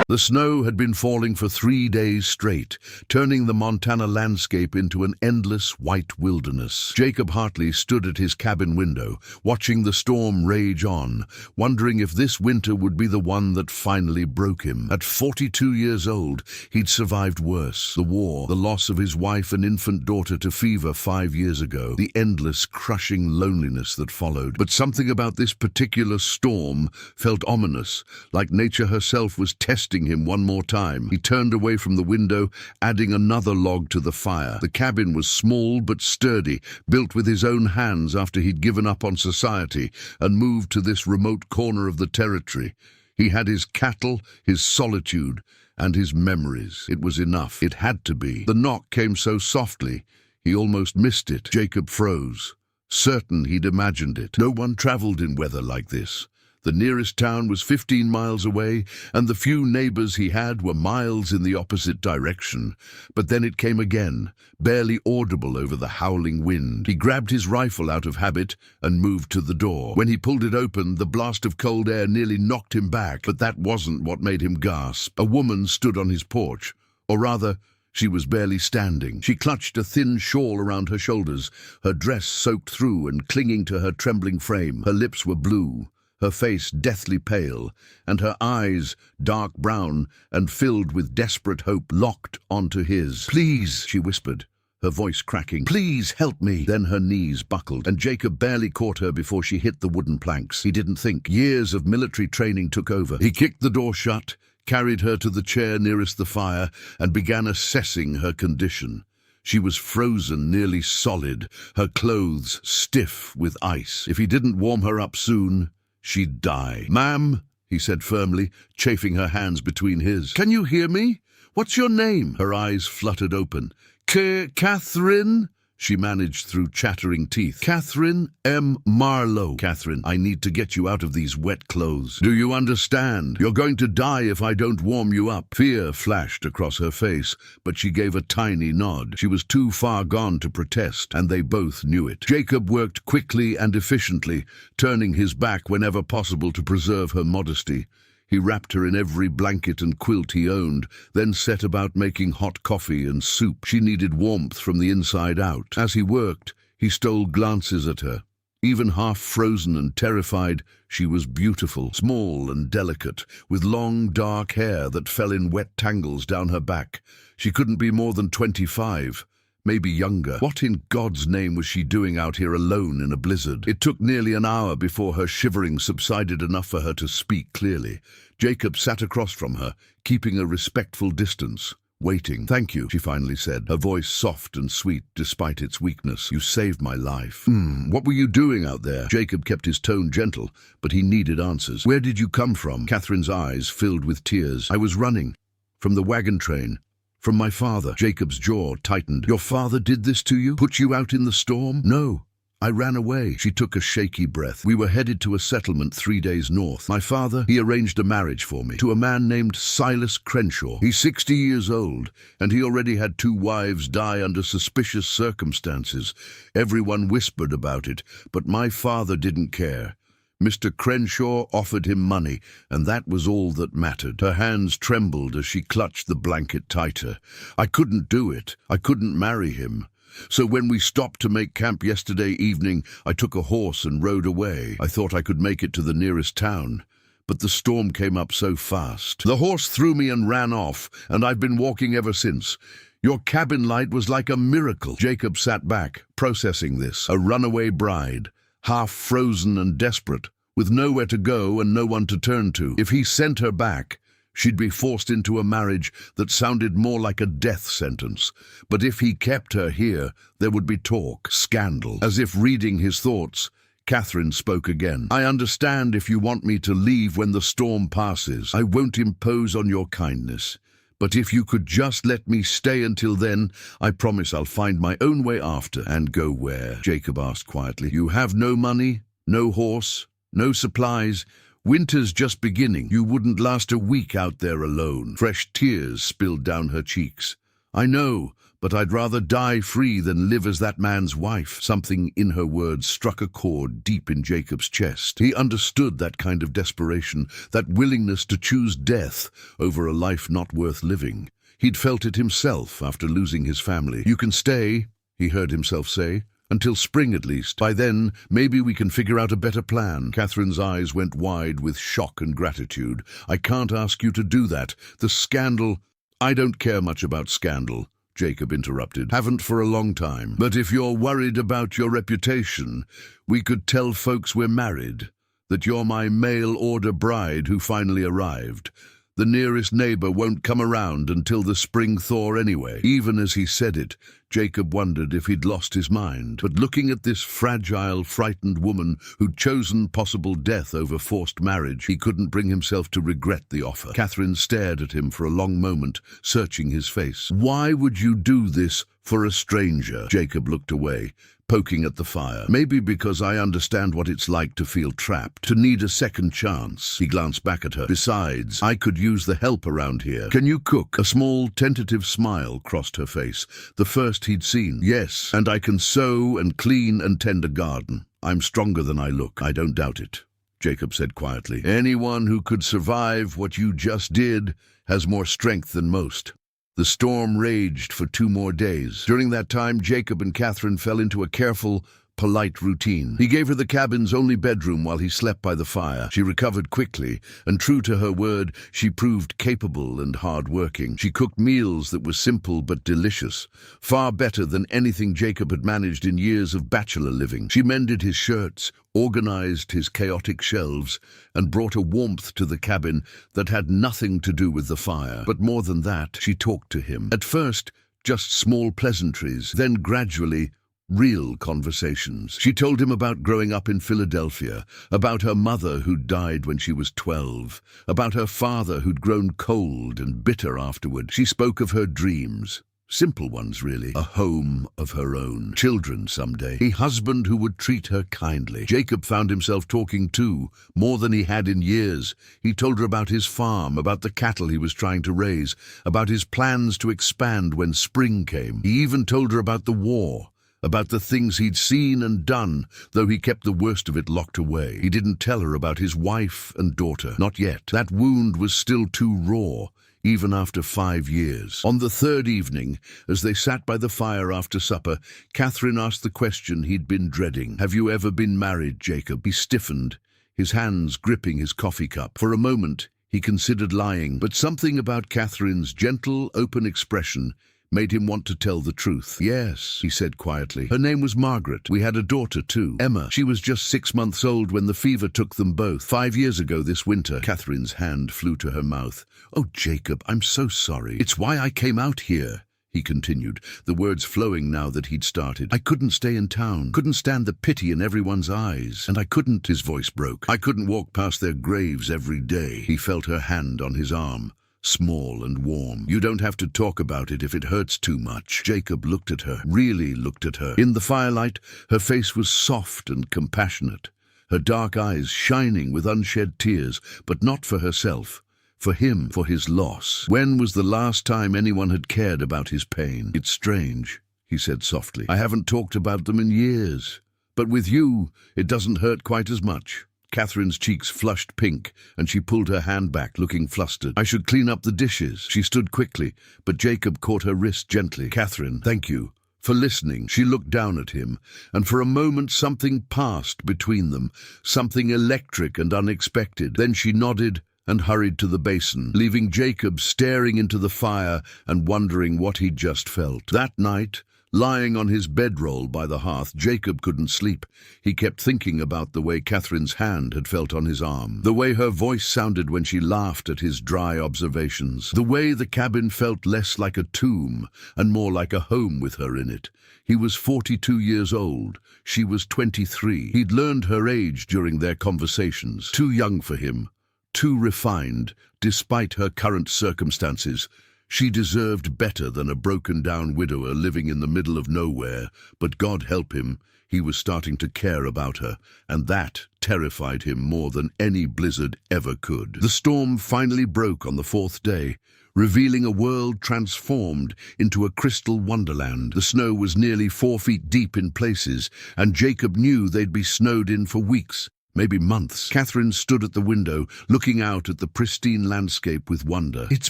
The snow had been falling for 3 days straight, turning the Montana landscape into an endless white wilderness. Jacob Hartley stood at his cabin window, watching the storm rage on, wondering if this winter would be the one that finally broke him. At 42 years old, he'd survived worse. The war, the loss of his wife and infant daughter to fever 5 years ago, the endless, crushing loneliness that followed. But something about this particular storm felt ominous, like nature herself was testing him one more time. He turned away from the window, adding another log to the fire. The cabin was small but sturdy, built with his own hands after he'd given up on society and moved to this remote corner of the territory. He had his cattle, his solitude, and his memories. It was enough. It had to be. The knock came so softly, he almost missed it. Jacob froze, certain he'd imagined it. No one traveled in weather like this. The nearest town was 15 miles away, and the few neighbors he had were miles in the opposite direction. But then it came again, barely audible over the howling wind. He grabbed his rifle out of habit and moved to the door. When he pulled it open, the blast of cold air nearly knocked him back, but that wasn't what made him gasp. A woman stood on his porch, or rather, she was barely standing. She clutched a thin shawl around her shoulders, her dress soaked through and clinging to her trembling frame. Her lips were blue, her face deathly pale, and her eyes, dark brown and filled with desperate hope, locked onto his. "Please," she whispered, her voice cracking. "Please help me." Then her knees buckled, and Jacob barely caught her before she hit the wooden planks. He didn't think. Years of military training took over. He kicked the door shut, carried her to the chair nearest the fire, and began assessing her condition. She was frozen, nearly solid, her clothes stiff with ice. If he didn't warm her up soon, she'd die. "Ma'am," he said firmly, chafing her hands between his. "Can you hear me? What's your name?" Her eyes fluttered open. "Catherine?" she managed through chattering teeth. "Catherine M. Marlowe." "Catherine, I need to get you out of these wet clothes. Do you understand? You're going to die if I don't warm you up." Fear flashed across her face, but she gave a tiny nod. She was too far gone to protest, and they both knew it. Jacob worked quickly and efficiently, turning his back whenever possible to preserve her modesty. He wrapped her in every blanket and quilt he owned, then set about making hot coffee and soup. She needed warmth from the inside out. As he worked, he stole glances at her. Even half frozen and terrified, she was beautiful, small and delicate, with long dark hair that fell in wet tangles down her back. She couldn't be more than 25. Maybe younger. What in God's name was she doing out here alone in a blizzard? It took nearly an hour before her shivering subsided enough for her to speak clearly. Jacob sat across from her, keeping a respectful distance, waiting. "Thank you," she finally said, her voice soft and sweet despite its weakness. "You saved my life." What were you doing out there?" Jacob kept his tone gentle, but he needed answers. "Where did you come from?" Catherine's eyes filled with tears. "I was running. From the wagon train. From my father." Jacob's jaw tightened. "Your father did this to you? Put you out in the storm?" "No. I ran away." She took a shaky breath. "We were headed to a settlement 3 days north. My father, he arranged a marriage for me to a man named Silas Crenshaw. He's 60 years old, and he already had 2 wives die under suspicious circumstances. Everyone whispered about it, but my father didn't care. Mr. Crenshaw offered him money, and that was all that mattered." Her hands trembled as she clutched the blanket tighter. "I couldn't do it. I couldn't marry him. So when we stopped to make camp yesterday evening, I took a horse and rode away. I thought I could make it to the nearest town, but the storm came up so fast. The horse threw me and ran off, and I've been walking ever since. Your cabin light was like a miracle." Jacob sat back, processing this. A runaway bride, half frozen and desperate, with nowhere to go and no one to turn to. If he sent her back, she'd be forced into a marriage that sounded more like a death sentence. But if he kept her here, there would be talk, scandal. As if reading his thoughts, Catherine spoke again. "I understand if you want me to leave when the storm passes. I won't impose on your kindness. But if you could just let me stay until then, I promise I'll find my own way after." "And go where?" Jacob asked quietly. "You have no money, no horse, no supplies. Winter's just beginning. You wouldn't last a week out there alone." Fresh tears spilled down her cheeks. I know, but I'd rather die free than live as that man's wife. Something in her words struck a chord deep in Jacob's chest. He understood that kind of desperation, that willingness to choose death over a life not worth living. He'd felt it himself after losing his family. "You can stay," he heard himself say. "Until spring at least. By then, maybe we can figure out a better plan." Catherine's eyes went wide with shock and gratitude. "I can't ask you to do that. The scandal—" "I don't care much about scandal," Jacob interrupted. "Haven't for a long time. But if you're worried about your reputation, we could tell folks we're married, that you're my mail-order bride who finally arrived. The nearest neighbor won't come around until the spring thaw anyway." Even as he said it, Jacob wondered if he'd lost his mind. But looking at this fragile, frightened woman who'd chosen possible death over forced marriage, he couldn't bring himself to regret the offer. Catherine stared at him for a long moment, searching his face. "Why would you do this for a stranger?" Jacob looked away, poking at the fire. "Maybe because I understand what it's like to feel trapped, to need a second chance." He glanced back at her. "Besides, I could use the help around here. Can you cook?" A small, tentative smile crossed her face, the first he'd seen. "Yes, and I can sew and clean and tend a garden. I'm stronger than I look, I don't doubt it," Jacob said quietly. "Anyone who could survive what you just did has more strength than most." The storm raged for 2 more days. During that time, Jacob and Catherine fell into a careful, polite routine. He gave her the cabin's only bedroom while he slept by the fire. She recovered quickly, and true to her word, she proved capable and hard-working. She cooked meals that were simple but delicious, far better than anything Jacob had managed in years of bachelor living. She mended his shirts, organized his chaotic shelves, and brought a warmth to the cabin that had nothing to do with the fire. But more than that, she talked to him. At first, just small pleasantries, then gradually, real conversations. She told him about growing up in Philadelphia, about her mother who'd died when she was 12, about her father who'd grown cold and bitter afterward. She spoke of her dreams. Simple ones, really. A home of her own. Children someday. A husband who would treat her kindly. Jacob found himself talking too, more than he had in years. He told her about his farm, about the cattle he was trying to raise, about his plans to expand when spring came. He even told her about the war, about the things he'd seen and done, though he kept the worst of it locked away. He didn't tell her about his wife and daughter. Not yet. That wound was still too raw, even after 5 years. On the 3rd evening, as they sat by the fire after supper, Catherine asked the question he'd been dreading. "Have you ever been married, Jacob?" He stiffened, his hands gripping his coffee cup. For a moment, he considered lying, but something about Catherine's gentle, open expression made him want to tell the truth. "Yes," he said quietly. "Her name was Margaret. We had a daughter too, Emma. She was just 6 months old when the fever took them both. 5 years ago this winter." Catherine's hand flew to her mouth. "Oh, Jacob, I'm so sorry. It's why I came out here," he continued, the words flowing now that he'd started. "I couldn't stay in town, couldn't stand the pity in everyone's eyes, and I couldn't," his voice broke, "I couldn't walk past their graves every day." He felt her hand on his arm, small and warm. "You don't have to talk about it if it hurts too much." Jacob looked at her, really looked at her. In the firelight, her face was soft and compassionate, her dark eyes shining with unshed tears, but not for herself, for him, for his loss. "When was the last time anyone had cared about his pain?" "It's strange," he said softly. "I haven't talked about them in years. But with you, it doesn't hurt quite as much." Catherine's cheeks flushed pink, and she pulled her hand back, looking flustered. "I should clean up the dishes." She stood quickly, but Jacob caught her wrist gently. "Catherine, thank you for listening." She looked down at him, and for a moment something passed between them, something electric and unexpected. Then she nodded and hurried to the basin, leaving Jacob staring into the fire and wondering what he'd just felt. That night, lying on his bedroll by the hearth, Jacob couldn't sleep. He kept thinking about the way Catherine's hand had felt on his arm, the way her voice sounded when she laughed at his dry observations, the way the cabin felt less like a tomb and more like a home with her in it. He was 42 years old. She was 23. He'd learned her age during their conversations. Too young for him, too refined, despite her current circumstances. She deserved better than a broken-down widower living in the middle of nowhere, but God help him, he was starting to care about her, and that terrified him more than any blizzard ever could. The storm finally broke on the 4th day, revealing a world transformed into a crystal wonderland. The snow was nearly 4 feet deep in places, and Jacob knew they'd be snowed in for weeks, maybe months. Catherine stood at the window, looking out at the pristine landscape with wonder. "It's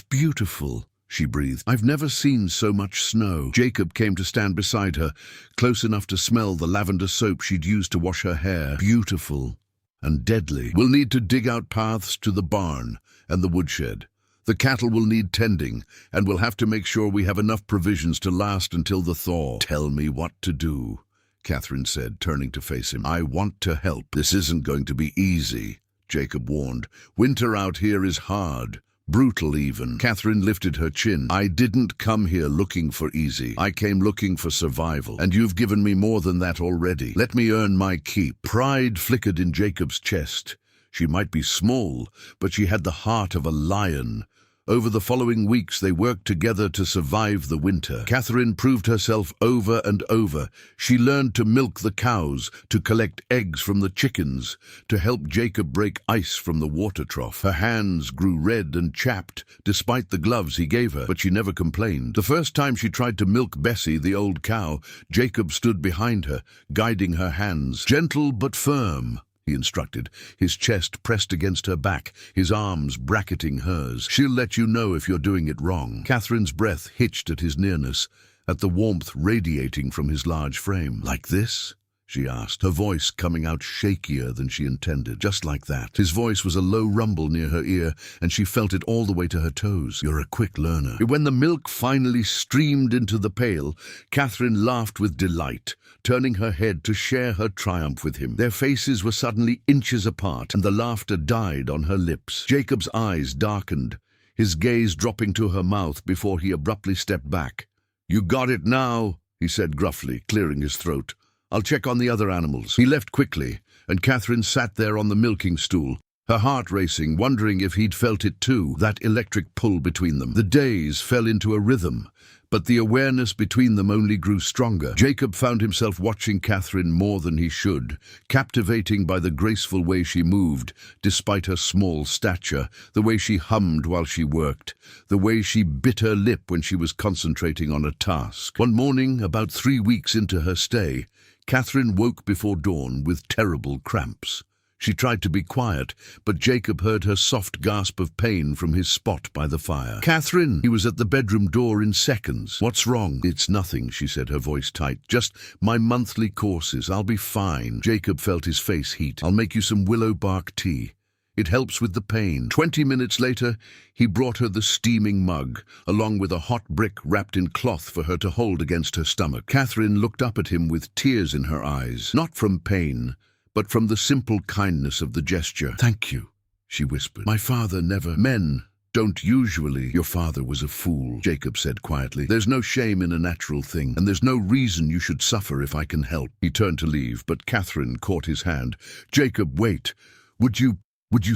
beautiful," she breathed. "I've never seen so much snow." Jacob came to stand beside her, close enough to smell the lavender soap she'd used to wash her hair. "Beautiful and deadly. We'll need to dig out paths to the barn and the woodshed. The cattle will need tending, and we'll have to make sure we have enough provisions to last until the thaw." "Tell me what to do," Catherine said, turning to face him. "I want to help." "This isn't going to be easy," Jacob warned. "Winter out here is hard. Brutal even." Catherine lifted her chin. "I didn't come here looking for easy. I came looking for survival. And you've given me more than that already. Let me earn my keep." Pride flickered in Jacob's chest. She might be small, but she had the heart of a lion. Over the following weeks, they worked together to survive the winter. Catherine proved herself over and over. She learned to milk the cows, to collect eggs from the chickens, to help Jacob break ice from the water trough. Her hands grew red and chapped, despite the gloves he gave her, but she never complained. The first time she tried to milk Bessie, the old cow, Jacob stood behind her, guiding her hands. "Gentle but firm," he instructed, his chest pressed against her back, his arms bracketing hers. "She'll let you know if you're doing it wrong." Catherine's breath hitched at his nearness, at the warmth radiating from his large frame. "Like this?" she asked, her voice coming out shakier than she intended. "Just like that." His voice was a low rumble near her ear, and she felt it all the way to her toes. "You're a quick learner." When the milk finally streamed into the pail, Catherine laughed with delight, turning her head to share her triumph with him. Their faces were suddenly inches apart, and the laughter died on her lips. Jacob's eyes darkened, his gaze dropping to her mouth before he abruptly stepped back. "You got it now," he said gruffly, clearing his throat. "I'll check on the other animals." He left quickly, and Catherine sat there on the milking stool, her heart racing, wondering if he'd felt it too, that electric pull between them. The days fell into a rhythm, but the awareness between them only grew stronger. Jacob found himself watching Catherine more than he should, captivating by the graceful way she moved, despite her small stature, the way she hummed while she worked, the way she bit her lip when she was concentrating on a task. One morning, about 3 weeks into her stay, Catherine woke before dawn with terrible cramps. She tried to be quiet, but Jacob heard her soft gasp of pain from his spot by the fire. "Catherine!" He was at the bedroom door in seconds. "What's wrong?" "It's nothing," she said, her voice tight. "Just my monthly courses. I'll be fine." Jacob felt his face heat. "I'll make you some willow bark tea. It helps with the pain." 20 minutes later, he brought her the steaming mug, along with a hot brick wrapped in cloth for her to hold against her stomach. Catherine looked up at him with tears in her eyes, not from pain, but from the simple kindness of the gesture. "Thank you," she whispered. "My father never—" "Men don't usually—" "Your father was a fool," Jacob said quietly. "There's no shame in a natural thing, and there's no reason you should suffer if I can help." He turned to leave, but Catherine caught his hand. "Jacob, wait. Would you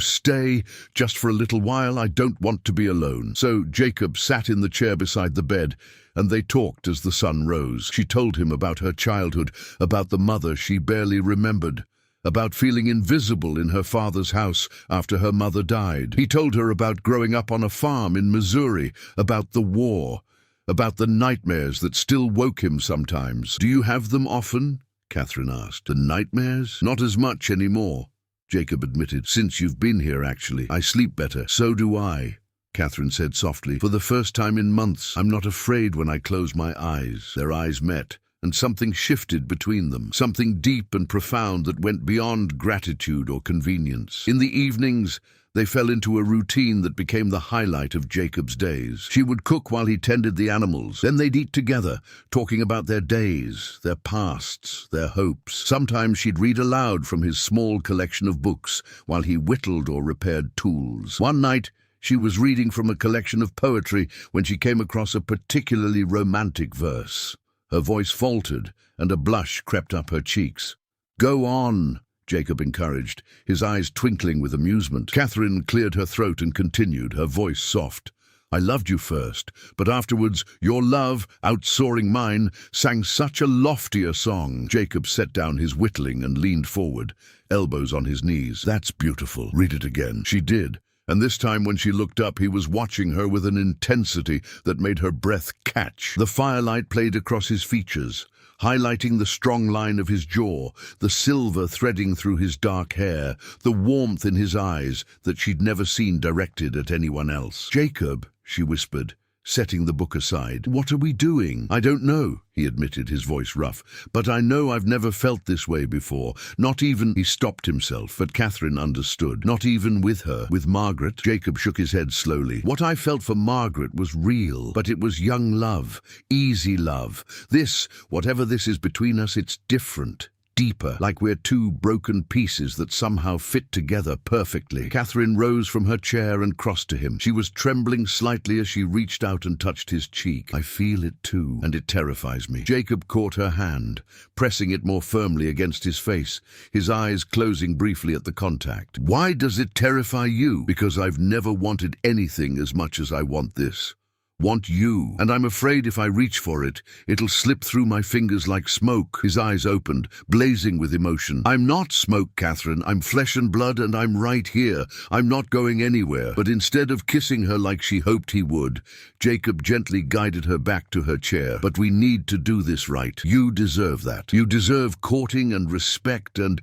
stay just for a little while? I don't want to be alone." So Jacob sat in the chair beside the bed, and they talked as the sun rose. She told him about her childhood, about the mother she barely remembered, about feeling invisible in her father's house after her mother died. He told her about growing up on a farm in Missouri, about the war, about the nightmares that still woke him sometimes. "Do you have them often?" Catherine asked. "The nightmares? Not as much anymore," Jacob admitted. "Since you've been here, actually. I sleep better." "So do I," Catherine said softly. "For the first time in months, I'm not afraid when I close my eyes." Their eyes met, and something shifted between them, something deep and profound that went beyond gratitude or convenience. In the evenings, they fell into a routine that became the highlight of Jacob's days. She would cook while he tended the animals. Then they'd eat together, talking about their days, their pasts, their hopes. Sometimes she'd read aloud from his small collection of books while he whittled or repaired tools. One night, she was reading from a collection of poetry when she came across a particularly romantic verse. Her voice faltered, and a blush crept up her cheeks. "Go on," Jacob encouraged, his eyes twinkling with amusement. Catherine cleared her throat and continued, her voice soft. "I loved you first, but afterwards your love, outsoaring mine, sang such a loftier song." Jacob set down his whittling and leaned forward, elbows on his knees. "That's beautiful. Read it again." She did, And this time when she looked up, he was watching her with an intensity that made her breath catch. The firelight played across his features, highlighting the strong line of his jaw, the silver threading through his dark hair, the warmth in his eyes that she'd never seen directed at anyone else. "Jacob," she whispered, setting the book aside. "What are we doing?" "I don't know," he admitted, his voice rough, "but I know I've never felt this way before. Not even—" He stopped himself, but Catherine understood. "Not even with her. With Margaret?" Jacob shook his head slowly. "What I felt for Margaret was real, but it was young love, easy love. This, whatever this is between us, it's different. Deeper, like we're two broken pieces that somehow fit together perfectly." Catherine rose from her chair and crossed to him. She was trembling slightly as she reached out and touched his cheek. "I feel it too, and it terrifies me." Jacob caught her hand, pressing it more firmly against his face, his eyes closing briefly at the contact. "Why does it terrify you?" "Because I've never wanted anything as much as I want this. Want you, and I'm afraid if I reach for it, it'll slip through my fingers like smoke." His eyes opened, blazing with emotion. "I'm not smoke, Catherine. I'm flesh and blood, and I'm right here. I'm not going anywhere." But instead of kissing her like she hoped he would, Jacob gently guided her back to her chair. "But we need to do this right. You deserve that. You deserve courting and respect and—"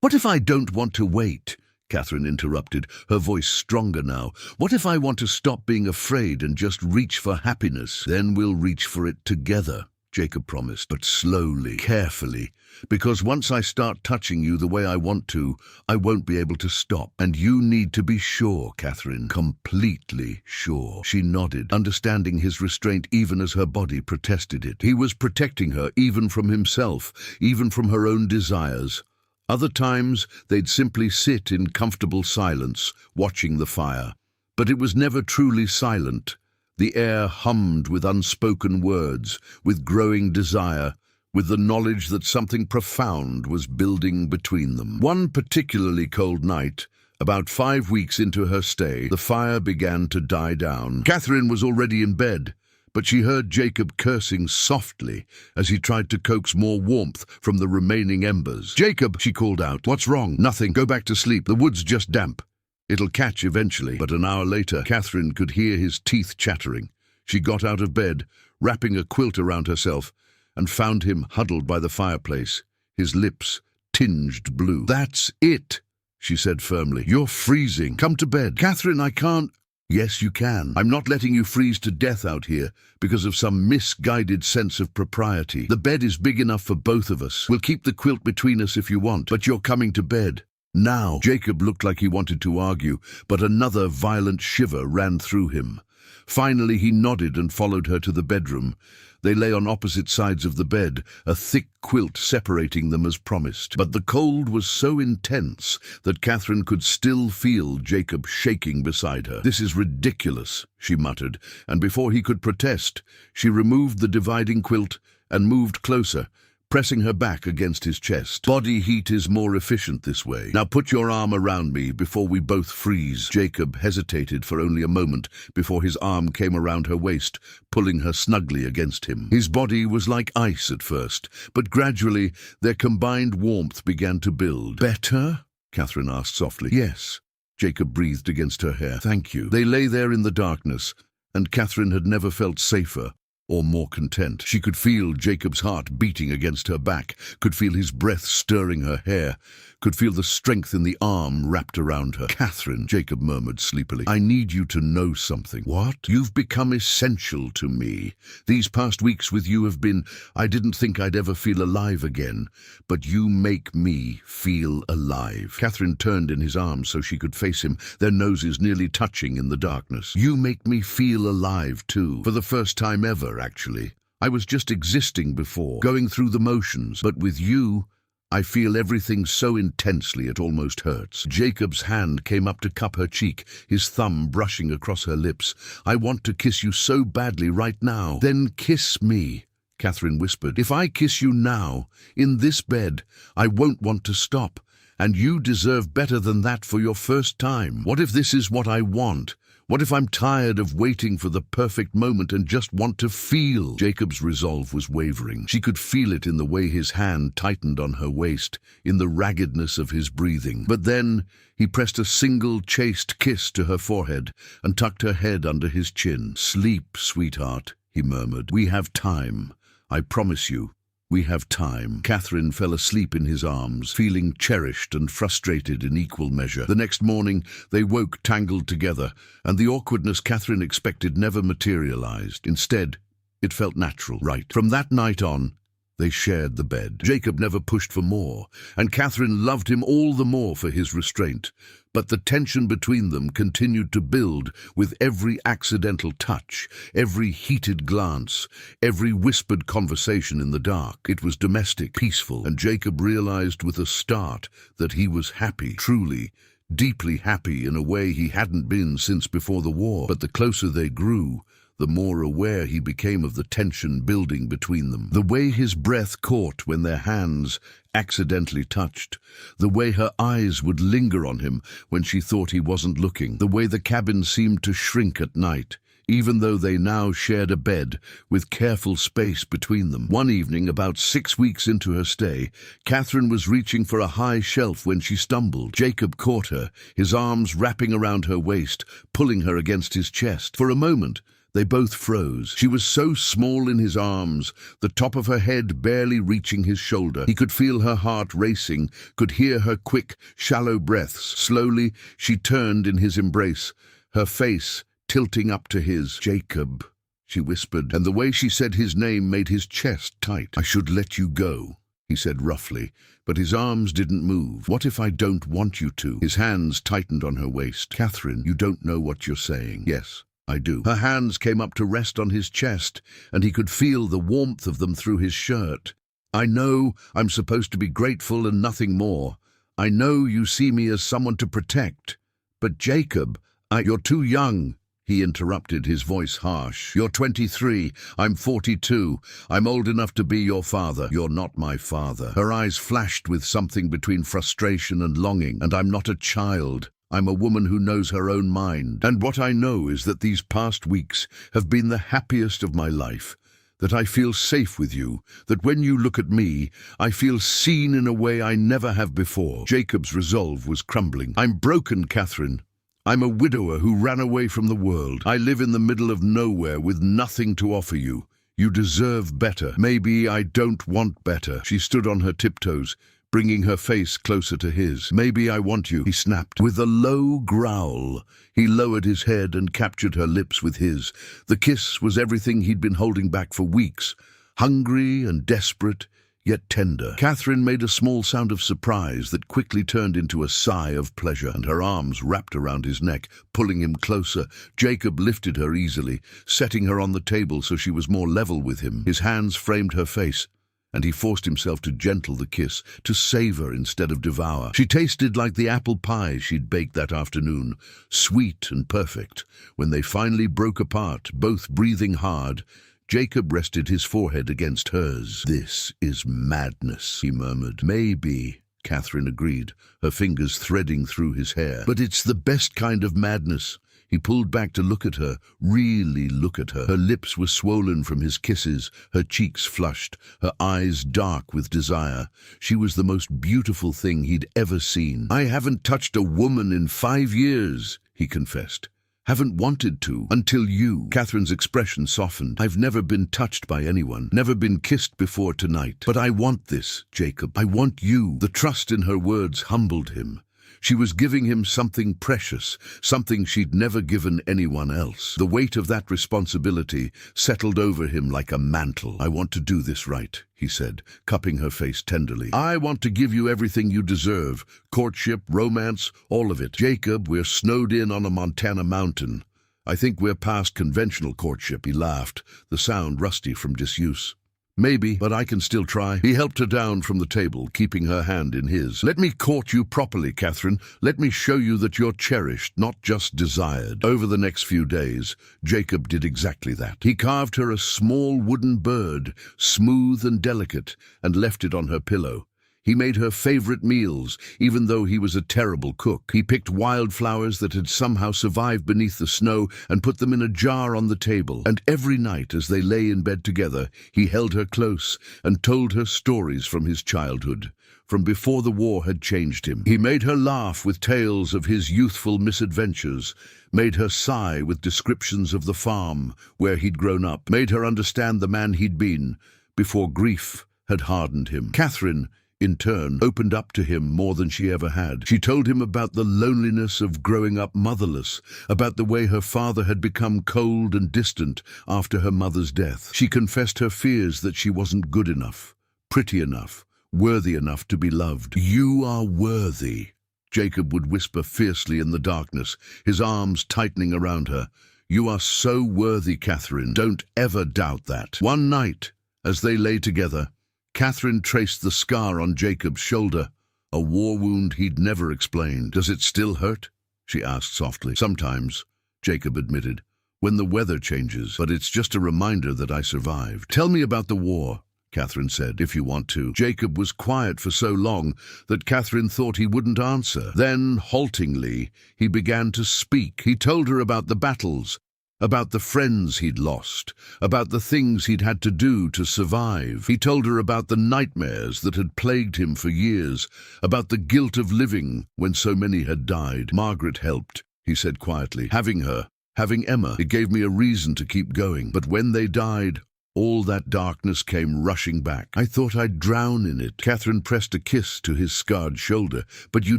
"What if I don't want to wait?" Catherine interrupted, her voice stronger now. "What if I want to stop being afraid and just reach for happiness?" "Then we'll reach for it together," Jacob promised, "but slowly, carefully. Because once I start touching you the way I want to, I won't be able to stop. And you need to be sure, Catherine, completely sure." She nodded, understanding his restraint even as her body protested it. He was protecting her even from himself, even from her own desires. Other times, they'd simply sit in comfortable silence, watching the fire. But it was never truly silent. The air hummed with unspoken words, with growing desire, with the knowledge that something profound was building between them. One particularly cold night, about 5 weeks into her stay, the fire began to die down. Catherine was already in bed, but she heard Jacob cursing softly as he tried to coax more warmth from the remaining embers. "Jacob," she called out. "What's wrong?" "Nothing. Go back to sleep. The wood's just damp. It'll catch eventually." But an hour later, Catherine could hear his teeth chattering. She got out of bed, wrapping a quilt around herself, and found him huddled by the fireplace, his lips tinged blue. "That's it," she said firmly. "You're freezing. Come to bed." "Catherine, I can't." "Yes, you can. I'm not letting you freeze to death out here because of some misguided sense of propriety. The bed is big enough for both of us. We'll keep the quilt between us if you want, but you're coming to bed. Now." Jacob looked like he wanted to argue, but another violent shiver ran through him. Finally, he nodded and followed her to the bedroom. They lay on opposite sides of the bed, a thick quilt separating them as promised. But the cold was so intense that Catherine could still feel Jacob shaking beside her. "This is ridiculous," she muttered, and before he could protest, she removed the dividing quilt and moved closer, pressing her back against his chest. "Body heat is more efficient this way. Now put your arm around me before we both freeze." Jacob hesitated for only a moment before his arm came around her waist, pulling her snugly against him. His body was like ice at first, but gradually their combined warmth began to build. "Better?" Catherine asked softly. "Yes." Jacob breathed against her hair. "Thank you." They lay there in the darkness, and Catherine had never felt safer or more content. She could feel Jacob's heart beating against her back, could feel his breath stirring her hair, could feel the strength in the arm wrapped around her. "Catherine," Jacob murmured sleepily, "I need you to know something." "What?" "You've become essential to me. These past weeks with you have been— I didn't think I'd ever feel alive again, but you make me feel alive." Catherine turned in his arms so she could face him, their noses nearly touching in the darkness. "You make me feel alive too. For the first time ever, actually. I was just existing before, going through the motions, but with you, I feel everything so intensely it almost hurts." Jacob's hand came up to cup her cheek, his thumb brushing across her lips. "I want to kiss you so badly right now." "Then kiss me," Catherine whispered. "If I kiss you now, in this bed, I won't want to stop. And you deserve better than that for your first time. What if this is what I want? What if I'm tired of waiting for the perfect moment and just want to feel? Jacob's resolve was wavering. She could feel it in the way his hand tightened on her waist, in the raggedness of his breathing. But then he pressed a single chaste kiss to her forehead and tucked her head under his chin. "Sleep, sweetheart," he murmured. "We have time. I promise you. We have time." Catherine fell asleep in his arms, feeling cherished and frustrated in equal measure. The next morning, they woke tangled together, and the awkwardness Catherine expected never materialized. Instead, it felt natural. Right. From that night on, they shared the bed. Jacob never pushed for more, and Catherine loved him all the more for his restraint. But the tension between them continued to build with every accidental touch, every heated glance, every whispered conversation in the dark. It was domestic, peaceful, and Jacob realized with a start that he was happy, truly, deeply happy in a way he hadn't been since before the war. But the closer they grew, the more aware he became of the tension building between them. The way his breath caught when their hands accidentally touched, the way her eyes would linger on him when she thought he wasn't looking, the way the cabin seemed to shrink at night, even though they now shared a bed with careful space between them. One evening, about 6 weeks into her stay, Catherine was reaching for a high shelf when she stumbled. Jacob caught her, his arms wrapping around her waist, pulling her against his chest. For a moment, they both froze. She was so small in his arms, the top of her head barely reaching his shoulder. He could feel her heart racing, could hear her quick, shallow breaths. Slowly, she turned in his embrace, her face tilting up to his. "Jacob," she whispered, and the way she said his name made his chest tight. "I should let you go," he said roughly, but his arms didn't move. "What if I don't want you to?" His hands tightened on her waist. "Catherine, you don't know what you're saying." "Yes, I do." Her hands came up to rest on his chest, and he could feel the warmth of them through his shirt. "I know I'm supposed to be grateful and nothing more. I know you see me as someone to protect. But Jacob, you're too young," he interrupted, his voice harsh. "You're 23, I'm 42. I'm old enough to be your father." "You're not my father." Her eyes flashed with something between frustration and longing. "And I'm not a child. I'm a woman who knows her own mind. And what I know is that these past weeks have been the happiest of my life, that I feel safe with you, that when you look at me, I feel seen in a way I never have before." Jacob's resolve was crumbling. "I'm broken, Catherine. I'm a widower who ran away from the world. I live in the middle of nowhere with nothing to offer you. You deserve better." "Maybe I don't want better." She stood on her tiptoes, bringing her face closer to his. "Maybe I want you," he snapped. With a low growl, he lowered his head and captured her lips with his. The kiss was everything he'd been holding back for weeks, hungry and desperate, yet tender. Catherine made a small sound of surprise that quickly turned into a sigh of pleasure, and her arms wrapped around his neck, pulling him closer. Jacob lifted her easily, setting her on the table so she was more level with him. His hands framed her face, and he forced himself to gentle the kiss, to savor instead of devour. She tasted like the apple pie she'd baked that afternoon, sweet and perfect. When they finally broke apart, both breathing hard, Jacob rested his forehead against hers. "This is madness," he murmured. "Maybe," Catherine agreed, her fingers threading through his hair. "But it's the best kind of madness." He pulled back to look at her, really look at her. Her lips were swollen from his kisses, her cheeks flushed, her eyes dark with desire. She was the most beautiful thing he'd ever seen. "I haven't touched a woman in 5 years," he confessed. "Haven't wanted to, until you." Catherine's expression softened. "I've never been touched by anyone, never been kissed before tonight. But I want this, Jacob. I want you." The trust in her words humbled him. She was giving him something precious, something she'd never given anyone else. The weight of that responsibility settled over him like a mantle. "I want to do this right," he said, cupping her face tenderly. "I want to give you everything you deserve. Courtship, romance, all of it. Jacob, we're snowed in on a Montana mountain. I think we're past conventional courtship." He laughed, the sound rusty from disuse. "Maybe, but I can still try." He helped her down from the table, keeping her hand in his. "Let me court you properly, Catherine. Let me show you that you're cherished, not just desired." Over the next few days, Jacob did exactly that. He carved her a small wooden bird, smooth and delicate, and left it on her pillow. He made her favorite meals, even though he was a terrible cook. He picked wildflowers that had somehow survived beneath the snow and put them in a jar on the table. And every night as they lay in bed together, he held her close and told her stories from his childhood, from before the war had changed him. He made her laugh with tales of his youthful misadventures, made her sigh with descriptions of the farm where he'd grown up, made her understand the man he'd been before grief had hardened him. Catherine, in turn, opened up to him more than she ever had. She told him about the loneliness of growing up motherless, about the way her father had become cold and distant after her mother's death. She confessed her fears that she wasn't good enough, pretty enough, worthy enough to be loved. "You are worthy," Jacob would whisper fiercely in the darkness, his arms tightening around her. "You are so worthy, Catherine. Don't ever doubt that." One night, as they lay together, Catherine traced the scar on Jacob's shoulder, a war wound he'd never explained. "Does it still hurt?" she asked softly. "Sometimes," Jacob admitted, "when the weather changes, but it's just a reminder that I survived." "Tell me about the war," Catherine said, "if you want to." Jacob was quiet for so long that Catherine thought he wouldn't answer. Then, haltingly, he began to speak. He told her about the battles, about the friends he'd lost, about the things he'd had to do to survive. He told her about the nightmares that had plagued him for years, about the guilt of living when so many had died. "Margaret helped," he said quietly. "Having her, having Emma, it gave me a reason to keep going. But when they died, all that darkness came rushing back. I thought I'd drown in it." Catherine pressed a kiss to his scarred shoulder. "But you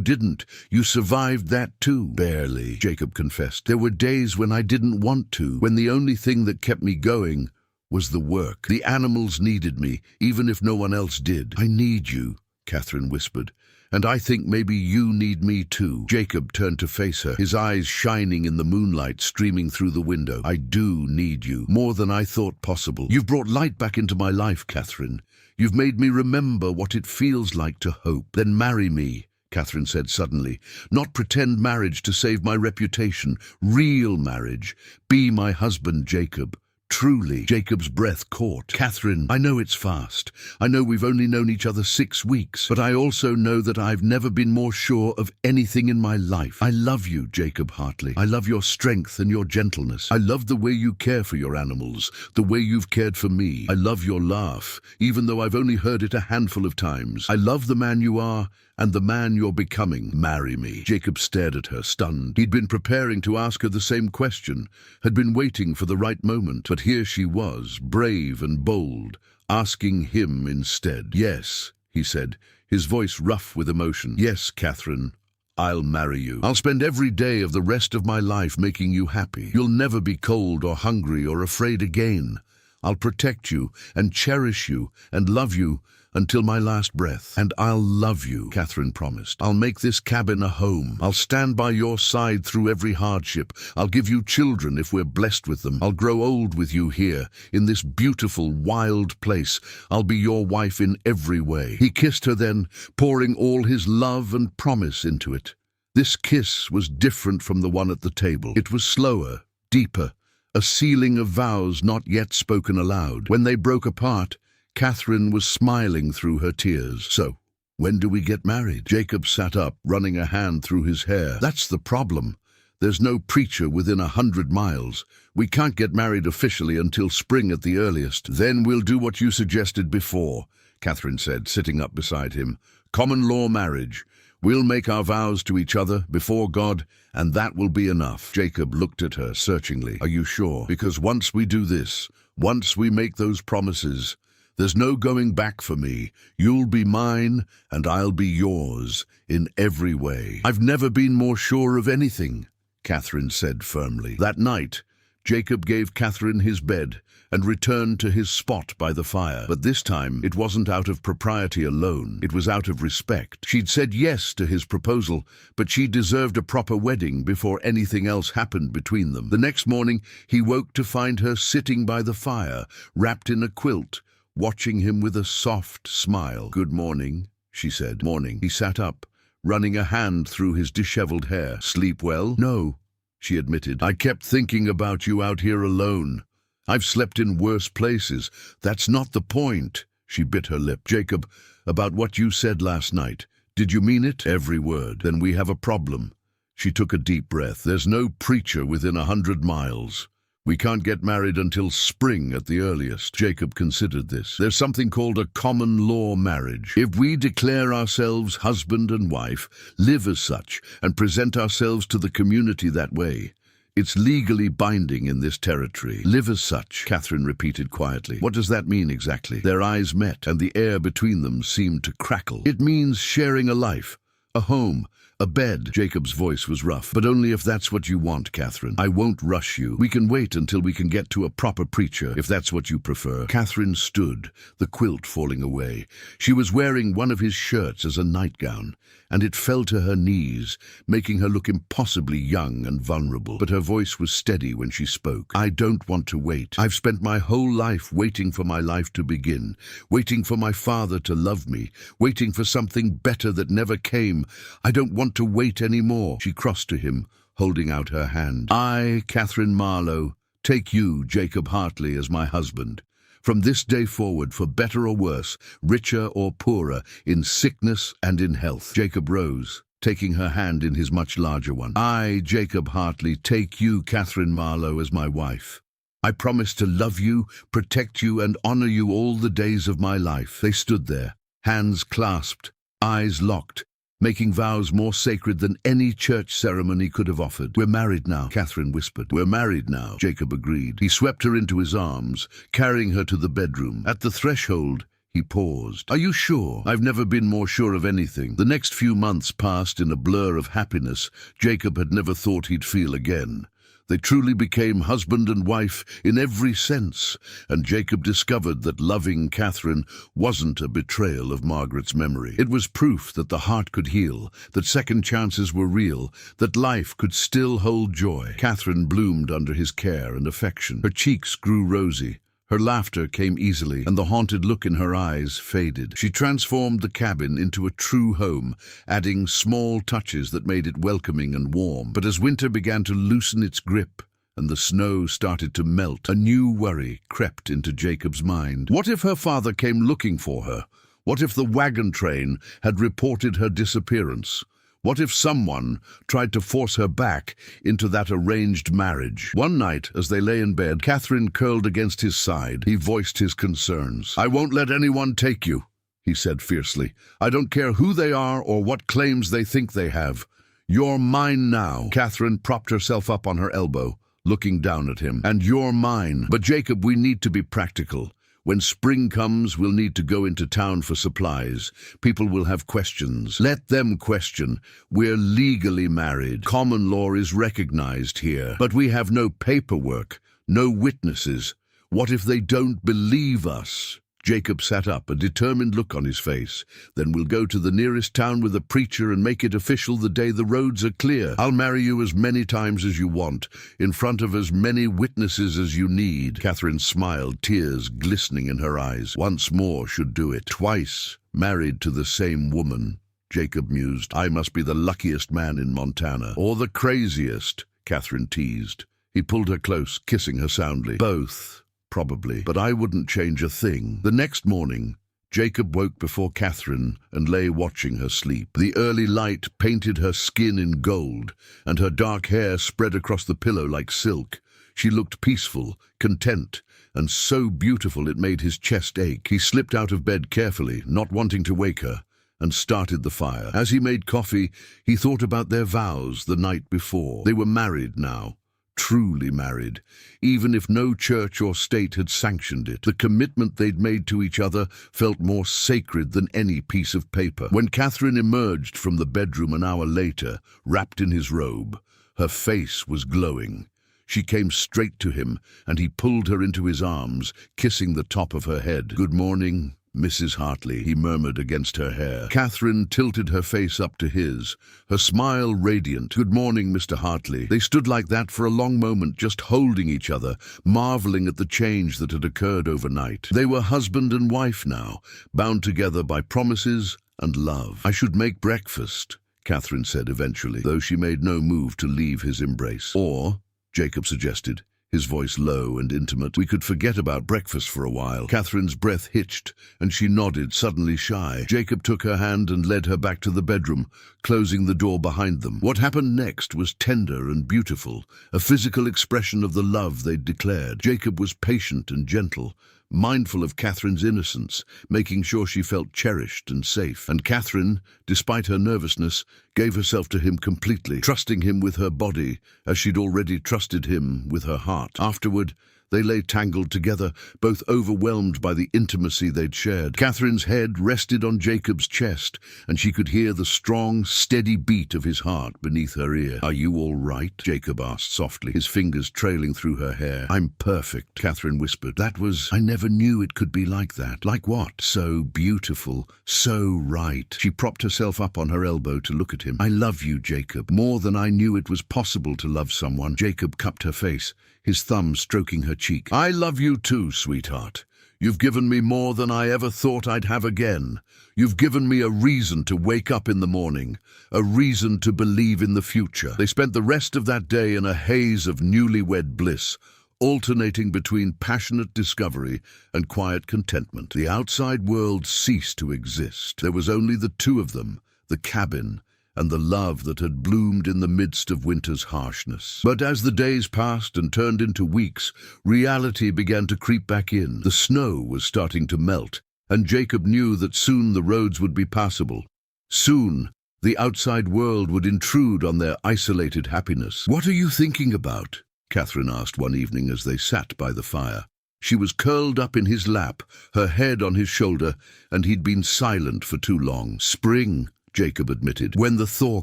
didn't. You survived that too." "Barely," Jacob confessed. "There were days when I didn't want to, when the only thing that kept me going was the work. The animals needed me, even if no one else did." "I need you," Catherine whispered. "And I think maybe you need me too." Jacob turned to face her, his eyes shining in the moonlight streaming through the window. "I do need you, more than I thought possible. You've brought light back into my life, Catherine. You've made me remember what it feels like to hope." "Then marry me," Catherine said suddenly. "Not pretend marriage to save my reputation. Real marriage. Be my husband, Jacob. Truly." Jacob's breath caught. "Catherine, I know it's fast. I know we've only known each other 6 weeks, but I also know that I've never been more sure of anything in my life. I love you, Jacob Hartley. I love your strength and your gentleness. I love the way you care for your animals, the way you've cared for me. I love your laugh, even though I've only heard it a handful of times. I love the man you are and the man you're becoming. Marry me." Jacob stared at her, stunned. He'd been preparing to ask her the same question, had been waiting for the right moment, but here she was, brave and bold, asking him instead. "Yes," he said, his voice rough with emotion. "Yes, Catherine, I'll marry you. I'll spend every day of the rest of my life making you happy. You'll never be cold or hungry or afraid again. I'll protect you and cherish you and love you until my last breath. And I'll love you," Catherine promised. "I'll make this cabin a home. I'll stand by your side through every hardship. I'll give you children if we're blessed with them. I'll grow old with you here, in this beautiful, wild place. I'll be your wife in every way." He kissed her then, pouring all his love and promise into it. This kiss was different from the one at the table. It was slower, deeper, a sealing of vows not yet spoken aloud. When they broke apart, Catherine was smiling through her tears. "So, when do we get married?" Jacob sat up, running a hand through his hair. "That's the problem. There's no preacher within 100 miles. We can't get married officially until spring at the earliest." "Then we'll do what you suggested before," Catherine said, sitting up beside him. "Common law marriage. We'll make our vows to each other before God, and that will be enough." Jacob looked at her searchingly. "Are you sure? Because once we do this, once we make those promises, there's no going back for me. You'll be mine, and I'll be yours, in every way." "I've never been more sure of anything," Catherine said firmly. That night, Jacob gave Catherine his bed and returned to his spot by the fire. But this time, it wasn't out of propriety alone. It was out of respect. She'd said yes to his proposal, but she deserved a proper wedding before anything else happened between them. The next morning, he woke to find her sitting by the fire, wrapped in a quilt, watching him with a soft smile. "Good morning," she said. "Morning." He sat up, running a hand through his disheveled hair. "Sleep well?" "No," she admitted. "I kept thinking about you out here alone. I've slept in worse places. That's not the point," She bit her lip. "Jacob, about what you said last night. Did you mean it?" "Every word." "Then we have a problem." She took a deep breath. "There's no preacher within 100 miles. We can't get married until spring at the earliest." Jacob considered this. "There's something called a common law marriage. If we declare ourselves husband and wife, live as such, and present ourselves to the community that way, it's legally binding in this territory." "Live as such," Catherine repeated quietly. "What does that mean exactly?" Their eyes met, and the air between them seemed to crackle. "It means sharing a life, a home, a bed." Jacob's voice was rough. "But only if that's what you want, Catherine. I won't rush you. We can wait until we can get to a proper preacher, if that's what you prefer." Catherine stood, the quilt falling away. She was wearing one of his shirts as a nightgown, and it fell to her knees, making her look impossibly young and vulnerable. But her voice was steady when she spoke. "I don't want to wait. I've spent my whole life waiting for my life to begin, waiting for my father to love me, waiting for something better that never came. I don't want to wait anymore." She crossed to him, holding out her hand. "I, Catherine Marlowe, take you, Jacob Hartley, as my husband. From this day forward, for better or worse, richer or poorer, in sickness and in health." Jacob rose, taking her hand in his much larger one. "I, Jacob Hartley, take you, Catherine Marlowe, as my wife. I promise to love you, protect you, and honor you all the days of my life." They stood there, hands clasped, eyes locked, making vows more sacred than any church ceremony could have offered. "We're married now," Catherine whispered. "We're married now," Jacob agreed. He swept her into his arms, carrying her to the bedroom. At the threshold, he paused. "Are you sure?" "I've never been more sure of anything." The next few months passed in a blur of happiness Jacob had never thought he'd feel again. They truly became husband and wife in every sense, and Jacob discovered that loving Catherine wasn't a betrayal of Margaret's memory. It was proof that the heart could heal, that second chances were real, that life could still hold joy. Catherine bloomed under his care and affection. Her cheeks grew rosy. Her laughter came easily, and the haunted look in her eyes faded. She transformed the cabin into a true home, adding small touches that made it welcoming and warm. But as winter began to loosen its grip, and the snow started to melt, a new worry crept into Jacob's mind. What if her father came looking for her? What if the wagon train had reported her disappearance? What if someone tried to force her back into that arranged marriage? One night, as they lay in bed, Catherine curled against his side. He voiced his concerns. "I won't let anyone take you," he said fiercely. "I don't care who they are or what claims they think they have. You're mine now." Catherine propped herself up on her elbow, looking down at him. "And you're mine. But Jacob, we need to be practical. When spring comes, we'll need to go into town for supplies. People will have questions. Let them question. We're legally married. Common law is recognized here. But we have no paperwork, no witnesses. What if they don't believe us?" Jacob sat up, a determined look on his face. "Then we'll go to the nearest town with a preacher and make it official the day the roads are clear. I'll marry you as many times as you want, in front of as many witnesses as you need." Catherine smiled, tears glistening in her eyes. "Once more should do it. Twice married to the same woman," Jacob mused. "I must be the luckiest man in Montana." "Or the craziest," Catherine teased. He pulled her close, kissing her soundly. "Both. Probably, but I wouldn't change a thing." The next morning, Jacob woke before Catherine and lay watching her sleep. The early light painted her skin in gold, and her dark hair spread across the pillow like silk. She looked peaceful, content, and so beautiful it made his chest ache. He slipped out of bed carefully, not wanting to wake her, and started the fire. As he made coffee, he thought about their vows the night before. They were married now. Truly married, even if no church or state had sanctioned it. The commitment they'd made to each other felt more sacred than any piece of paper. When Catherine emerged from the bedroom an hour later, wrapped in his robe, her face was glowing. She came straight to him, and he pulled her into his arms, kissing the top of her head. "Good morning, Mrs. Hartley," he murmured against her hair. Catherine tilted her face up to his, her smile radiant. "Good morning, Mr. Hartley." They stood like that for a long moment, just holding each other, marveling at the change that had occurred overnight. They were husband and wife now, bound together by promises and love. "I should make breakfast," Catherine said eventually, though she made no move to leave his embrace. "Or," Jacob suggested, his voice low and intimate. "We could forget about breakfast for a while." Catherine's breath hitched, and she nodded, suddenly shy. Jacob took her hand and led her back to the bedroom, closing the door behind them. What happened next was tender and beautiful, a physical expression of the love they'd declared. Jacob was patient and gentle, mindful of Catherine's innocence, making sure she felt cherished and safe. And Catherine, despite her nervousness, gave herself to him completely, trusting him with her body as she'd already trusted him with her heart. Afterward, they lay tangled together, both overwhelmed by the intimacy they'd shared. Catherine's head rested on Jacob's chest, and she could hear the strong, steady beat of his heart beneath her ear. "Are you all right?" Jacob asked softly, his fingers trailing through her hair. "I'm perfect," Catherine whispered. I never knew it could be like that." "Like what?" "So beautiful, so right." She propped herself up on her elbow to look at him. "I love you, Jacob, more than I knew it was possible to love someone." Jacob cupped her face, his thumb stroking her cheek. "I love you too, sweetheart. You've given me more than I ever thought I'd have again. You've given me a reason to wake up in the morning, a reason to believe in the future." They spent the rest of that day in a haze of newlywed bliss, alternating between passionate discovery and quiet contentment. The outside world ceased to exist. There was only the two of them, the cabin, and the love that had bloomed in the midst of winter's harshness. But as the days passed and turned into weeks, reality began to creep back in. The snow was starting to melt, and Jacob knew that soon the roads would be passable. Soon, the outside world would intrude on their isolated happiness. "What are you thinking about?" Catherine asked one evening as they sat by the fire. She was curled up in his lap, her head on his shoulder, and he'd been silent for too long. "Spring," Jacob admitted. "When the thaw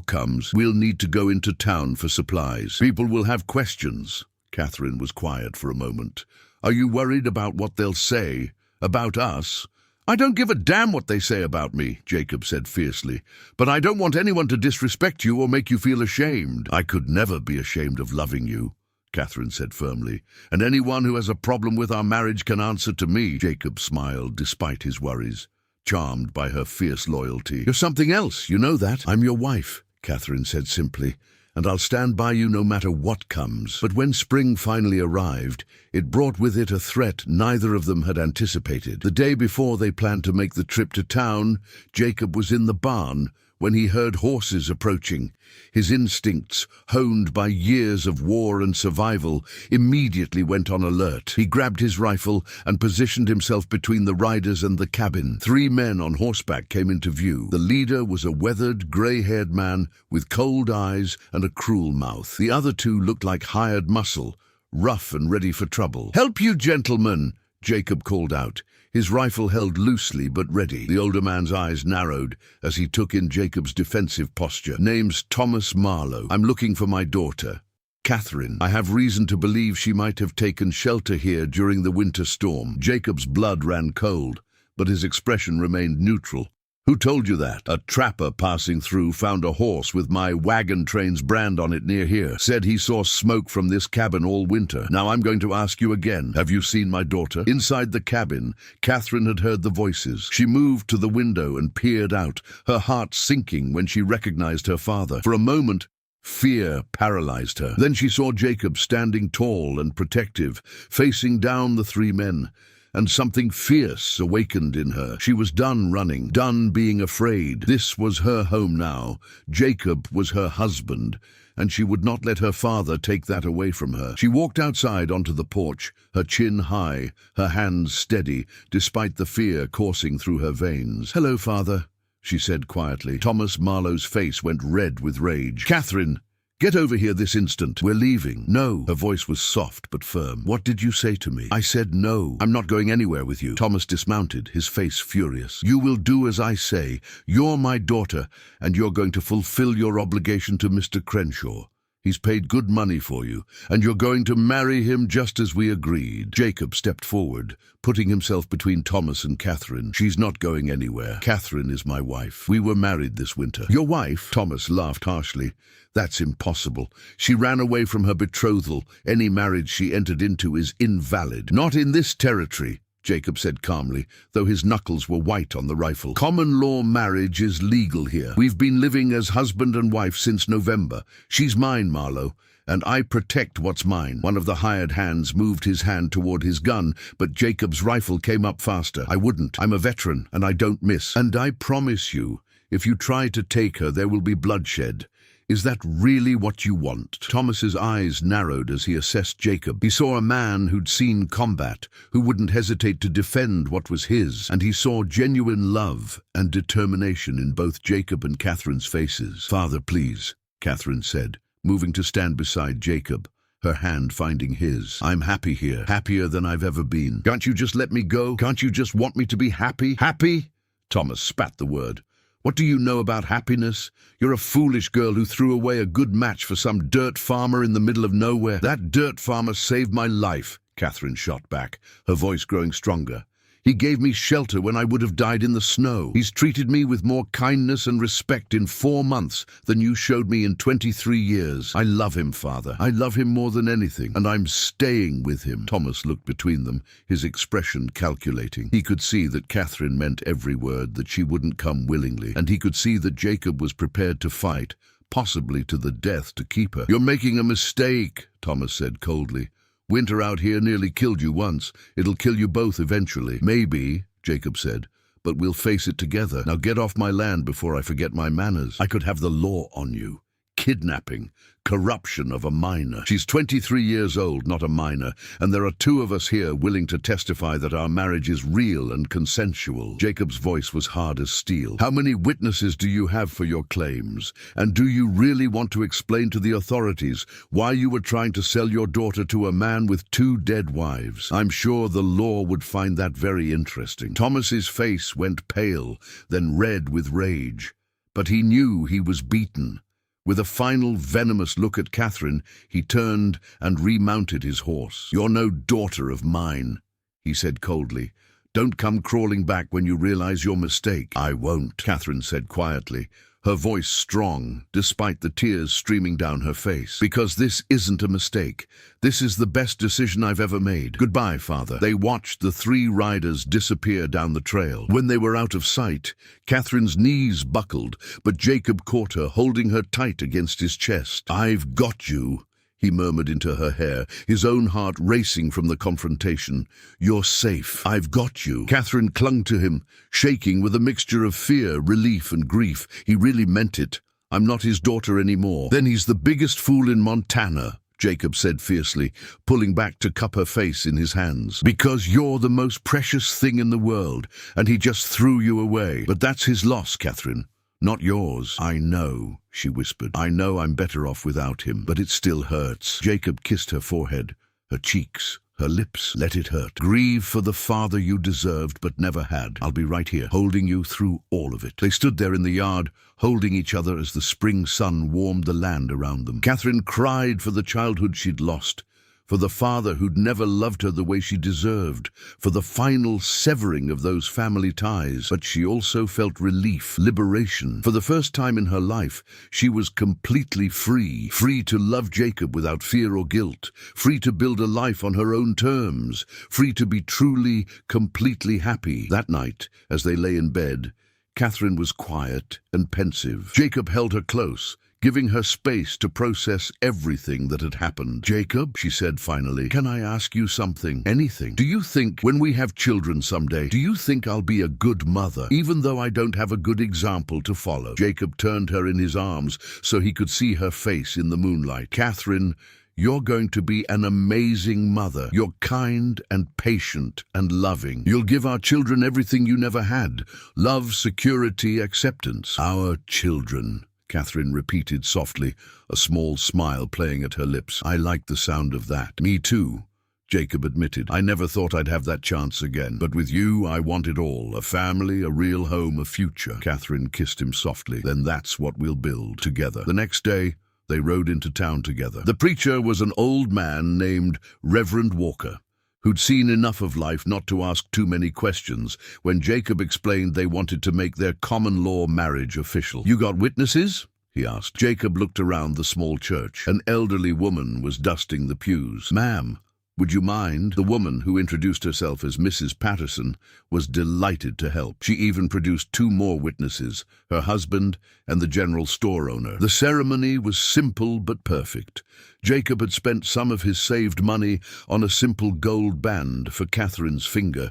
comes, we'll need to go into town for supplies. People will have questions." Catherine was quiet for a moment. "Are you worried about what they'll say? About us?" "I don't give a damn what they say about me," Jacob said fiercely. "But I don't want anyone to disrespect you or make you feel ashamed." "I could never be ashamed of loving you," Catherine said firmly. "And anyone who has a problem with our marriage can answer to me." Jacob smiled despite his worries, charmed by her fierce loyalty. "You're something else, you know that." "I'm your wife," Catherine said simply, "and I'll stand by you no matter what comes." But when spring finally arrived, it brought with it a threat neither of them had anticipated. The day before they planned to make the trip to town, Jacob was in the barn when he heard horses approaching. His instincts, honed by years of war and survival, immediately went on alert. He grabbed his rifle and positioned himself between the riders and the cabin. 3 men on horseback came into view. The leader was a weathered, grey-haired man with cold eyes and a cruel mouth. The other 2 looked like hired muscle, rough and ready for trouble. "Help, you gentlemen!" Jacob called out, his rifle held loosely but ready. The older man's eyes narrowed as he took in Jacob's defensive posture. "Name's Thomas Marlowe. I'm looking for my daughter, Catherine. I have reason to believe she might have taken shelter here during the winter storm." Jacob's blood ran cold, but his expression remained neutral. "Who told you that?" "A trapper passing through found a horse with my wagon train's brand on it near here. Said he saw smoke from this cabin all winter. Now I'm going to ask you again. Have you seen my daughter?" Inside the cabin, Catherine had heard the voices. She moved to the window and peered out, her heart sinking when she recognized her father. For a moment, fear paralyzed her. Then she saw Jacob standing tall and protective, facing down the 3 men. And something fierce awakened in her. She was done running, done being afraid. This was her home now. Jacob was her husband, and she would not let her father take that away from her. She walked outside onto the porch, her chin high, her hands steady, despite the fear coursing through her veins. "Hello, Father," she said quietly. Thomas Marlowe's face went red with rage. "Catherine, get over here this instant. We're leaving." "No." Her voice was soft but firm. "What did you say to me?" "I said no. I'm not going anywhere with you." Thomas dismounted, his face furious. "You will do as I say. You're my daughter, and you're going to fulfill your obligation to Mr. Crenshaw. He's paid good money for you, and you're going to marry him just as we agreed." Jacob stepped forward, putting himself between Thomas and Catherine. "She's not going anywhere. Catherine is my wife. We were married this winter." "Your wife?" Thomas laughed harshly. "That's impossible. She ran away from her betrothal. Any marriage she entered into is invalid." "Not in this territory," Jacob said calmly, though his knuckles were white on the rifle. "Common law marriage is legal here. We've been living as husband and wife since November. She's mine, Marlowe, and I protect what's mine." One of the hired hands moved his hand toward his gun, but Jacob's rifle came up faster. "I wouldn't. I'm a veteran, and I don't miss. And I promise you, if you try to take her, there will be bloodshed. Is that really what you want?" Thomas's eyes narrowed as he assessed Jacob. He saw a man who'd seen combat, who wouldn't hesitate to defend what was his, and he saw genuine love and determination in both Jacob and Catherine's faces. "Father, please," Catherine said, moving to stand beside Jacob, her hand finding his. "I'm happy here, happier than I've ever been. Can't you just let me go? Can't you just want me to be happy?" "Happy?" Thomas spat the word. "What do you know about happiness? You're a foolish girl who threw away a good match for some dirt farmer in the middle of nowhere." "That dirt farmer saved my life," Catherine shot back, her voice growing stronger. "He gave me shelter when I would have died in the snow. He's treated me with more kindness and respect in 4 months than you showed me in 23 years. I love him, Father. I love him more than anything, and I'm staying with him." Thomas looked between them, his expression calculating. He could see that Catherine meant every word, that she wouldn't come willingly, and he could see that Jacob was prepared to fight, possibly to the death, to keep her. "You're making a mistake," Thomas said coldly. "Winter out here nearly killed you once. It'll kill you both eventually." "Maybe," Jacob said, "but we'll face it together. Now get off my land before I forget my manners. I could have the law on you. Kidnapping, corruption of a minor. She's 23 years old, not a minor, and there are 2 of us here willing to testify that our marriage is real and consensual." Jacob's voice was hard as steel. "How many witnesses do you have for your claims? And do you really want to explain to the authorities why you were trying to sell your daughter to a man with 2 dead wives? I'm sure the law would find that very interesting." Thomas's face went pale, then red with rage, but he knew he was beaten. With a final venomous look at Catherine, he turned and remounted his horse. "You're no daughter of mine," he said coldly. "Don't come crawling back when you realize your mistake." "I won't," Catherine said quietly, her voice strong, despite the tears streaming down her face. "Because this isn't a mistake. This is the best decision I've ever made. Goodbye, Father." They watched the 3 riders disappear down the trail. When they were out of sight, Catherine's knees buckled, but Jacob caught her, holding her tight against his chest. "I've got you," he murmured into her hair, his own heart racing from the confrontation. "You're safe. I've got you." Catherine clung to him, shaking with a mixture of fear, relief, and grief. He really meant it. "I'm not his daughter anymore." "Then he's the biggest fool in Montana," Jacob said fiercely, pulling back to cup her face in his hands. "Because you're the most precious thing in the world, and he just threw you away. But that's his loss, Catherine. Not yours." "I know," she whispered. "I know I'm better off without him, but it still hurts." Jacob kissed her forehead, her cheeks, her lips. "Let it hurt. Grieve for the father you deserved but never had. I'll be right here, holding you through all of it." They stood there in the yard, holding each other as the spring sun warmed the land around them. Catherine cried for the childhood she'd lost, for the father who'd never loved her the way she deserved, for the final severing of those family ties. But she also felt relief, liberation. For the first time in her life, she was completely free, free to love Jacob without fear or guilt, free to build a life on her own terms, free to be truly, completely happy. That night, as they lay in bed, Catherine was quiet and pensive. Jacob held her close, giving her space to process everything that had happened. "Jacob," she said finally, "can I ask you something? Anything? Do you think, when we have children someday, do you think I'll be a good mother, even though I don't have a good example to follow?" Jacob turned her in his arms so he could see her face in the moonlight. "Catherine, you're going to be an amazing mother. You're kind and patient and loving. You'll give our children everything you never had: love, security, acceptance." "Our children," Catherine repeated softly, a small smile playing at her lips. "I like the sound of that." "Me too," Jacob admitted. "I never thought I'd have that chance again. But with you, I want it all. A family, a real home, a future." Catherine kissed him softly. "Then that's what we'll build together." The next day, they rode into town together. The preacher was an old man named Reverend Walker, who'd seen enough of life not to ask too many questions when Jacob explained they wanted to make their common-law marriage official. "You got witnesses?" he asked. Jacob looked around the small church. An elderly woman was dusting the pews. "Ma'am," Would you mind? The woman, who introduced herself as Mrs. Patterson, was delighted to help. She even produced 2 more witnesses, her husband and the general store owner. The ceremony was simple but perfect. Jacob had spent some of his saved money on a simple gold band for Catherine's finger,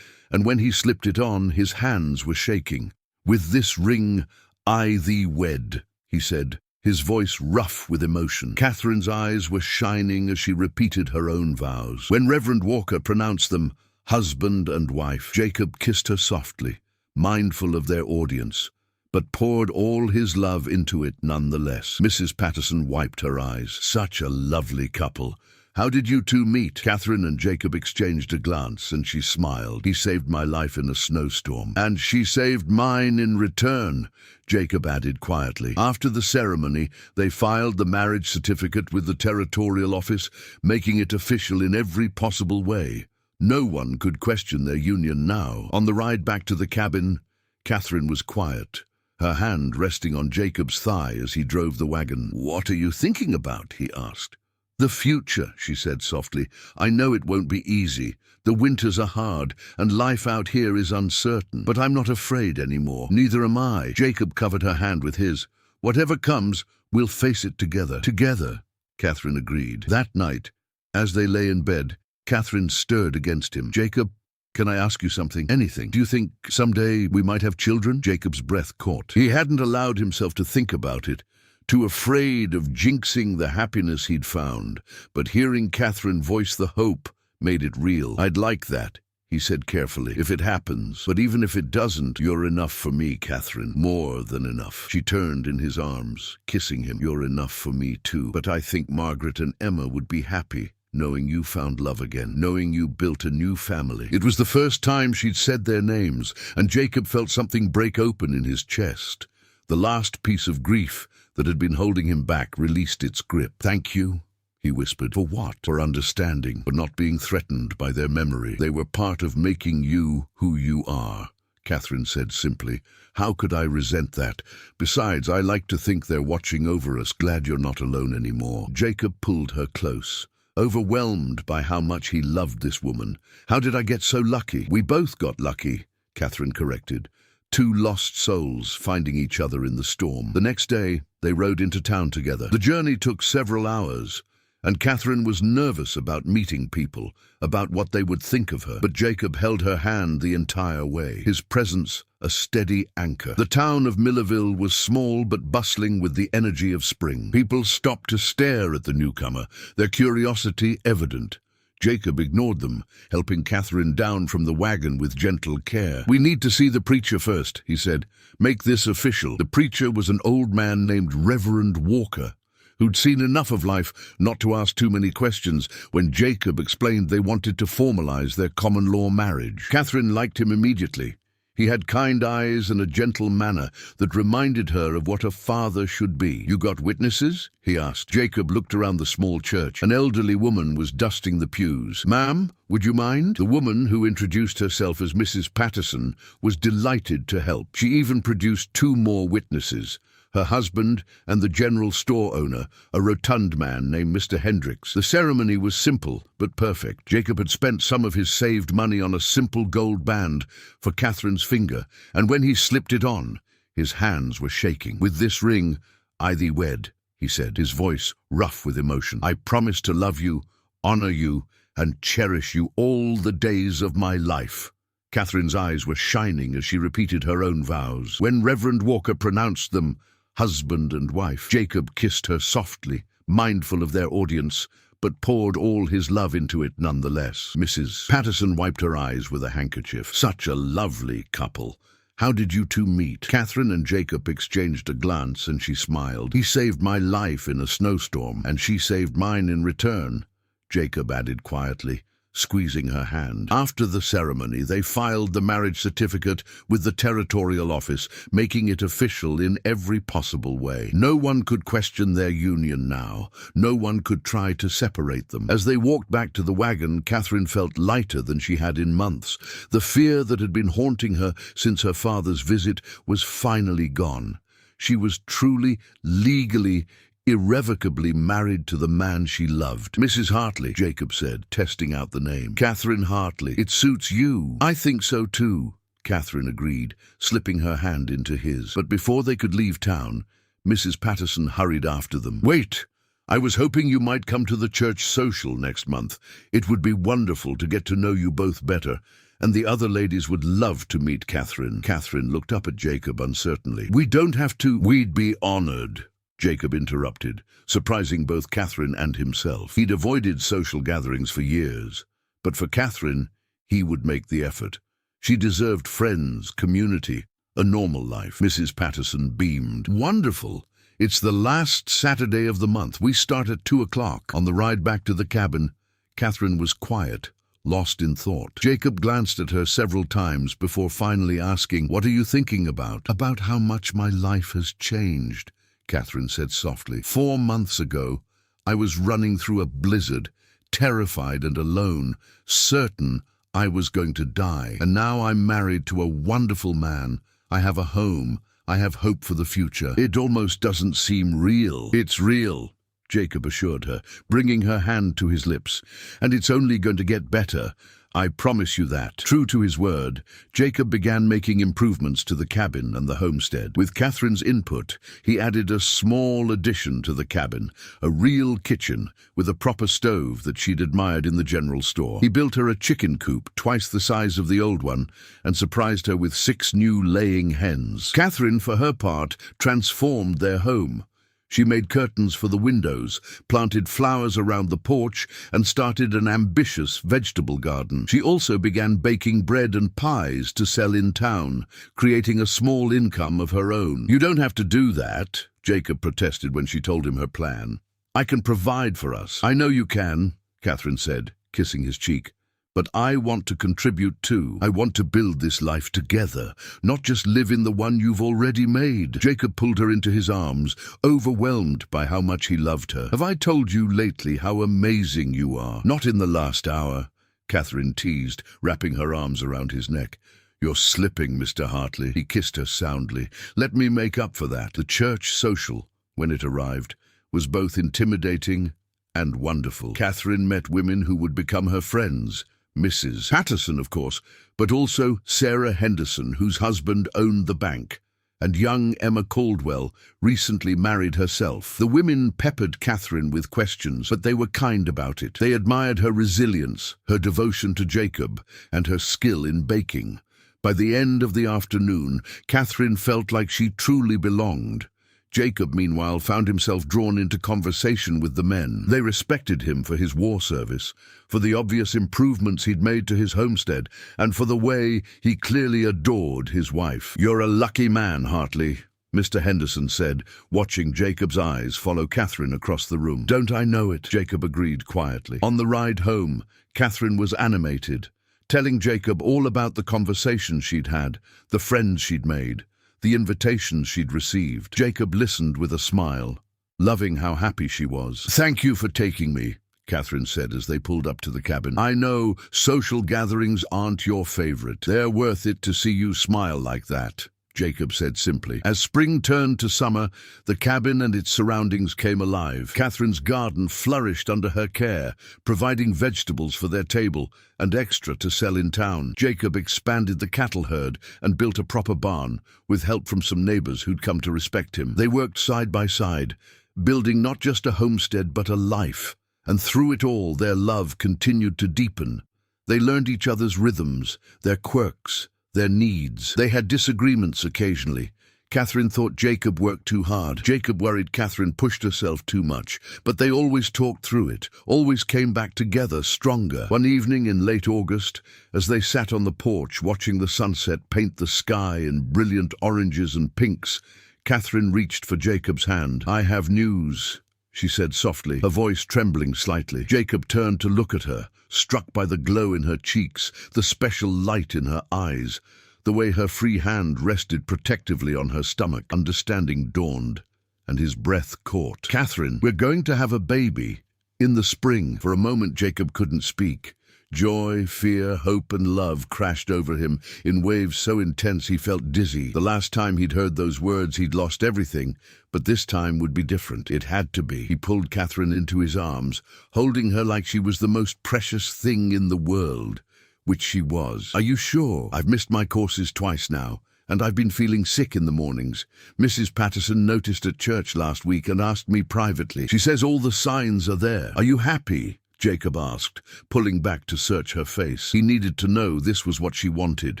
and when he slipped it on, his hands were shaking. "With this ring, I thee wed," he said, his voice rough with emotion. Catherine's eyes were shining as she repeated her own vows. When Reverend Walker pronounced them husband and wife, Jacob kissed her softly, mindful of their audience, but poured all his love into it nonetheless. Mrs. Patterson wiped her eyes. "Such a lovely couple. How did you 2 meet?" Catherine and Jacob exchanged a glance, and she smiled. "He saved my life in a snowstorm." "And she saved mine in return," Jacob added quietly. After the ceremony, they filed the marriage certificate with the territorial office, making it official in every possible way. No one could question their union now. On the ride back to the cabin, Catherine was quiet, her hand resting on Jacob's thigh as he drove the wagon. "What are you thinking about?" he asked. "The future," she said softly. "I know it won't be easy. The winters are hard, and life out here is uncertain. But I'm not afraid anymore. Neither am I." Jacob covered her hand with his. "Whatever comes, we'll face it together." "Together," Catherine agreed. That night, as they lay in bed, Catherine stirred against him. "Jacob, can I ask you something? Anything. Do you think someday we might have children?" Jacob's breath caught. He hadn't allowed himself to think about it, too afraid of jinxing the happiness he'd found, but hearing Catherine voice the hope made it real. "I'd like that," he said carefully, "if it happens. But even if it doesn't, you're enough for me, Catherine. More than enough." She turned in his arms, kissing him. "You're enough for me too. But I think Margaret and Emma would be happy, knowing you found love again, knowing you built a new family." It was the first time she'd said their names, and Jacob felt something break open in his chest. The last piece of grief that had been holding him back released its grip. "Thank you," he whispered. "For what?" "For understanding, for not being threatened by their memory. They were part of making you who you are," Catherine said simply. "How could I resent that? Besides, I like to think they're watching over us. Glad you're not alone anymore." Jacob pulled her close, overwhelmed by how much he loved this woman. "How did I get so lucky?" "We both got lucky," Catherine corrected. 2 lost souls finding each other in the storm. The next day, they rode into town together. The journey took several hours, and Catherine was nervous about meeting people, about what they would think of her. But Jacob held her hand the entire way, his presence a steady anchor. The town of Millerville was small but bustling with the energy of spring. People stopped to stare at the newcomer, their curiosity evident. Jacob ignored them, helping Catherine down from the wagon with gentle care. "We need to see the preacher first," he said. "Make this official." The preacher was an old man named Reverend Walker, who'd seen enough of life not to ask too many questions when Jacob explained they wanted to formalize their common-law marriage. Catherine liked him immediately. He had kind eyes and a gentle manner that reminded her of what a father should be. "You got witnesses?" he asked. Jacob looked around the small church. An elderly woman was dusting the pews. "Ma'am, would you mind?" The woman, who introduced herself as Mrs. Patterson, was delighted to help. She even produced 2 more witnesses, her husband and the general store owner, a rotund man named Mr. Hendricks. The ceremony was simple but perfect. Jacob had spent some of his saved money on a simple gold band for Catherine's finger, and when he slipped it on, his hands were shaking. "With this ring, I thee wed," he said, his voice rough with emotion. "I promise to love you, honor you, and cherish you all the days of my life." Catherine's eyes were shining as she repeated her own vows. When Reverend Walker pronounced them husband and wife, Jacob kissed her softly, mindful of their audience, but poured all his love into it nonetheless. Mrs. Patterson wiped her eyes with a handkerchief. "Such a lovely couple. How did you 2 meet?" Catherine and Jacob exchanged a glance, and she smiled. "He saved my life in a snowstorm, and she saved mine in return," Jacob added quietly, squeezing her hand. After the ceremony, they filed the marriage certificate with the territorial office, making it official in every possible way. No one could question their union now. No one could try to separate them. As they walked back to the wagon, Catherine felt lighter than she had in months. The fear that had been haunting her since her father's visit was finally gone. She was truly, legally irrevocably married to the man she loved. Mrs. Hartley, Jacob said, testing out the name. Catherine Hartley. It suits you. I think so too, Catherine agreed, slipping her hand into his. But before they could leave town, Mrs. Patterson hurried after them. Wait! I was hoping you might come to the church social next month. It would be wonderful to get to know you both better, and the other ladies would love to meet Catherine. Catherine looked up at Jacob uncertainly. We don't have to. We'd be honored, Jacob interrupted, surprising both Catherine and himself. He'd avoided social gatherings for years, but for Catherine, he would make the effort. She deserved friends, community, a normal life. Mrs. Patterson beamed. Wonderful. It's the last Saturday of the month. We start at 2:00. On the ride back to the cabin, Catherine was quiet, lost in thought. Jacob glanced at her several times before finally asking, What are you thinking about? About how much my life has changed, Catherine said softly. 4 months ago, I was running through a blizzard, terrified and alone, certain I was going to die. And now I'm married to a wonderful man. I have a home. I have hope for the future. It almost doesn't seem real. It's real, Jacob assured her, bringing her hand to his lips. And it's only going to get better. I promise you that. True to his word, Jacob began making improvements to the cabin and the homestead. With Catherine's input, he added a small addition to the cabin, a real kitchen with a proper stove that she'd admired in the general store. He built her a chicken coop twice the size of the old one and surprised her with 6 new laying hens. Catherine, for her part, transformed their home. She made curtains for the windows, planted flowers around the porch, and started an ambitious vegetable garden. She also began baking bread and pies to sell in town, creating a small income of her own. You don't have to do that, Jacob protested when she told him her plan. I can provide for us. I know you can, Catherine said, kissing his cheek. But I want to contribute too. I want to build this life together, not just live in the one you've already made. Jacob pulled her into his arms, overwhelmed by how much he loved her. Have I told you lately how amazing you are? Not in the last hour, Catherine teased, wrapping her arms around his neck. You're slipping, Mr. Hartley. He kissed her soundly. Let me make up for that. The church social, when it arrived, was both intimidating and wonderful. Catherine met women who would become her friends. Mrs. Patterson, of course, but also Sarah Henderson, whose husband owned the bank, and young Emma Caldwell, recently married herself. The women peppered Catherine with questions, but they were kind about it. They admired her resilience, her devotion to Jacob, and her skill in baking. By the end of the afternoon, Catherine felt like she truly belonged. Jacob, meanwhile, found himself drawn into conversation with the men. They respected him for his war service, for the obvious improvements he'd made to his homestead, and for the way he clearly adored his wife. You're a lucky man, Hartley, Mr. Henderson said, watching Jacob's eyes follow Catherine across the room. Don't I know it? Jacob agreed quietly. On the ride home, Catherine was animated, telling Jacob all about the conversations she'd had, the friends she'd made, the invitations she'd received. Jacob listened with a smile, loving how happy she was. Thank you for taking me, Catherine said as they pulled up to the cabin. I know social gatherings aren't your favorite. They're worth it to see you smile like that, Jacob said simply. As spring turned to summer, the cabin and its surroundings came alive. Catherine's garden flourished under her care, providing vegetables for their table and extra to sell in town. Jacob expanded the cattle herd and built a proper barn, with help from some neighbors who'd come to respect him. They worked side by side, building not just a homestead but a life, and through it all their love continued to deepen. They learned each other's rhythms, their quirks, their needs. They had disagreements occasionally. Catherine thought Jacob worked too hard. Jacob worried Catherine pushed herself too much. But they always talked through it, always came back together stronger. One evening in late August, as they sat on the porch watching the sunset paint the sky in brilliant oranges and pinks, Catherine reached for Jacob's hand. I have news, she said softly, her voice trembling slightly. Jacob turned to look at her, struck by the glow in her cheeks, the special light in her eyes, the way her free hand rested protectively on her stomach. Understanding dawned, and his breath caught. Catherine, we're going to have a baby in the spring. For a moment Jacob couldn't speak. Joy, fear, hope, and love crashed over him in waves so intense he felt dizzy. The last time he'd heard those words, he'd lost everything, but this time would be different. It had to be. He pulled Catherine into his arms, holding her like she was the most precious thing in the world, which she was. "Are you sure? I've missed my courses twice now, and I've been feeling sick in the mornings. Mrs. Patterson noticed at church last week and asked me privately. She says all the signs are there. Are you happy?" Jacob asked, pulling back to search her face. He needed to know this was what she wanted.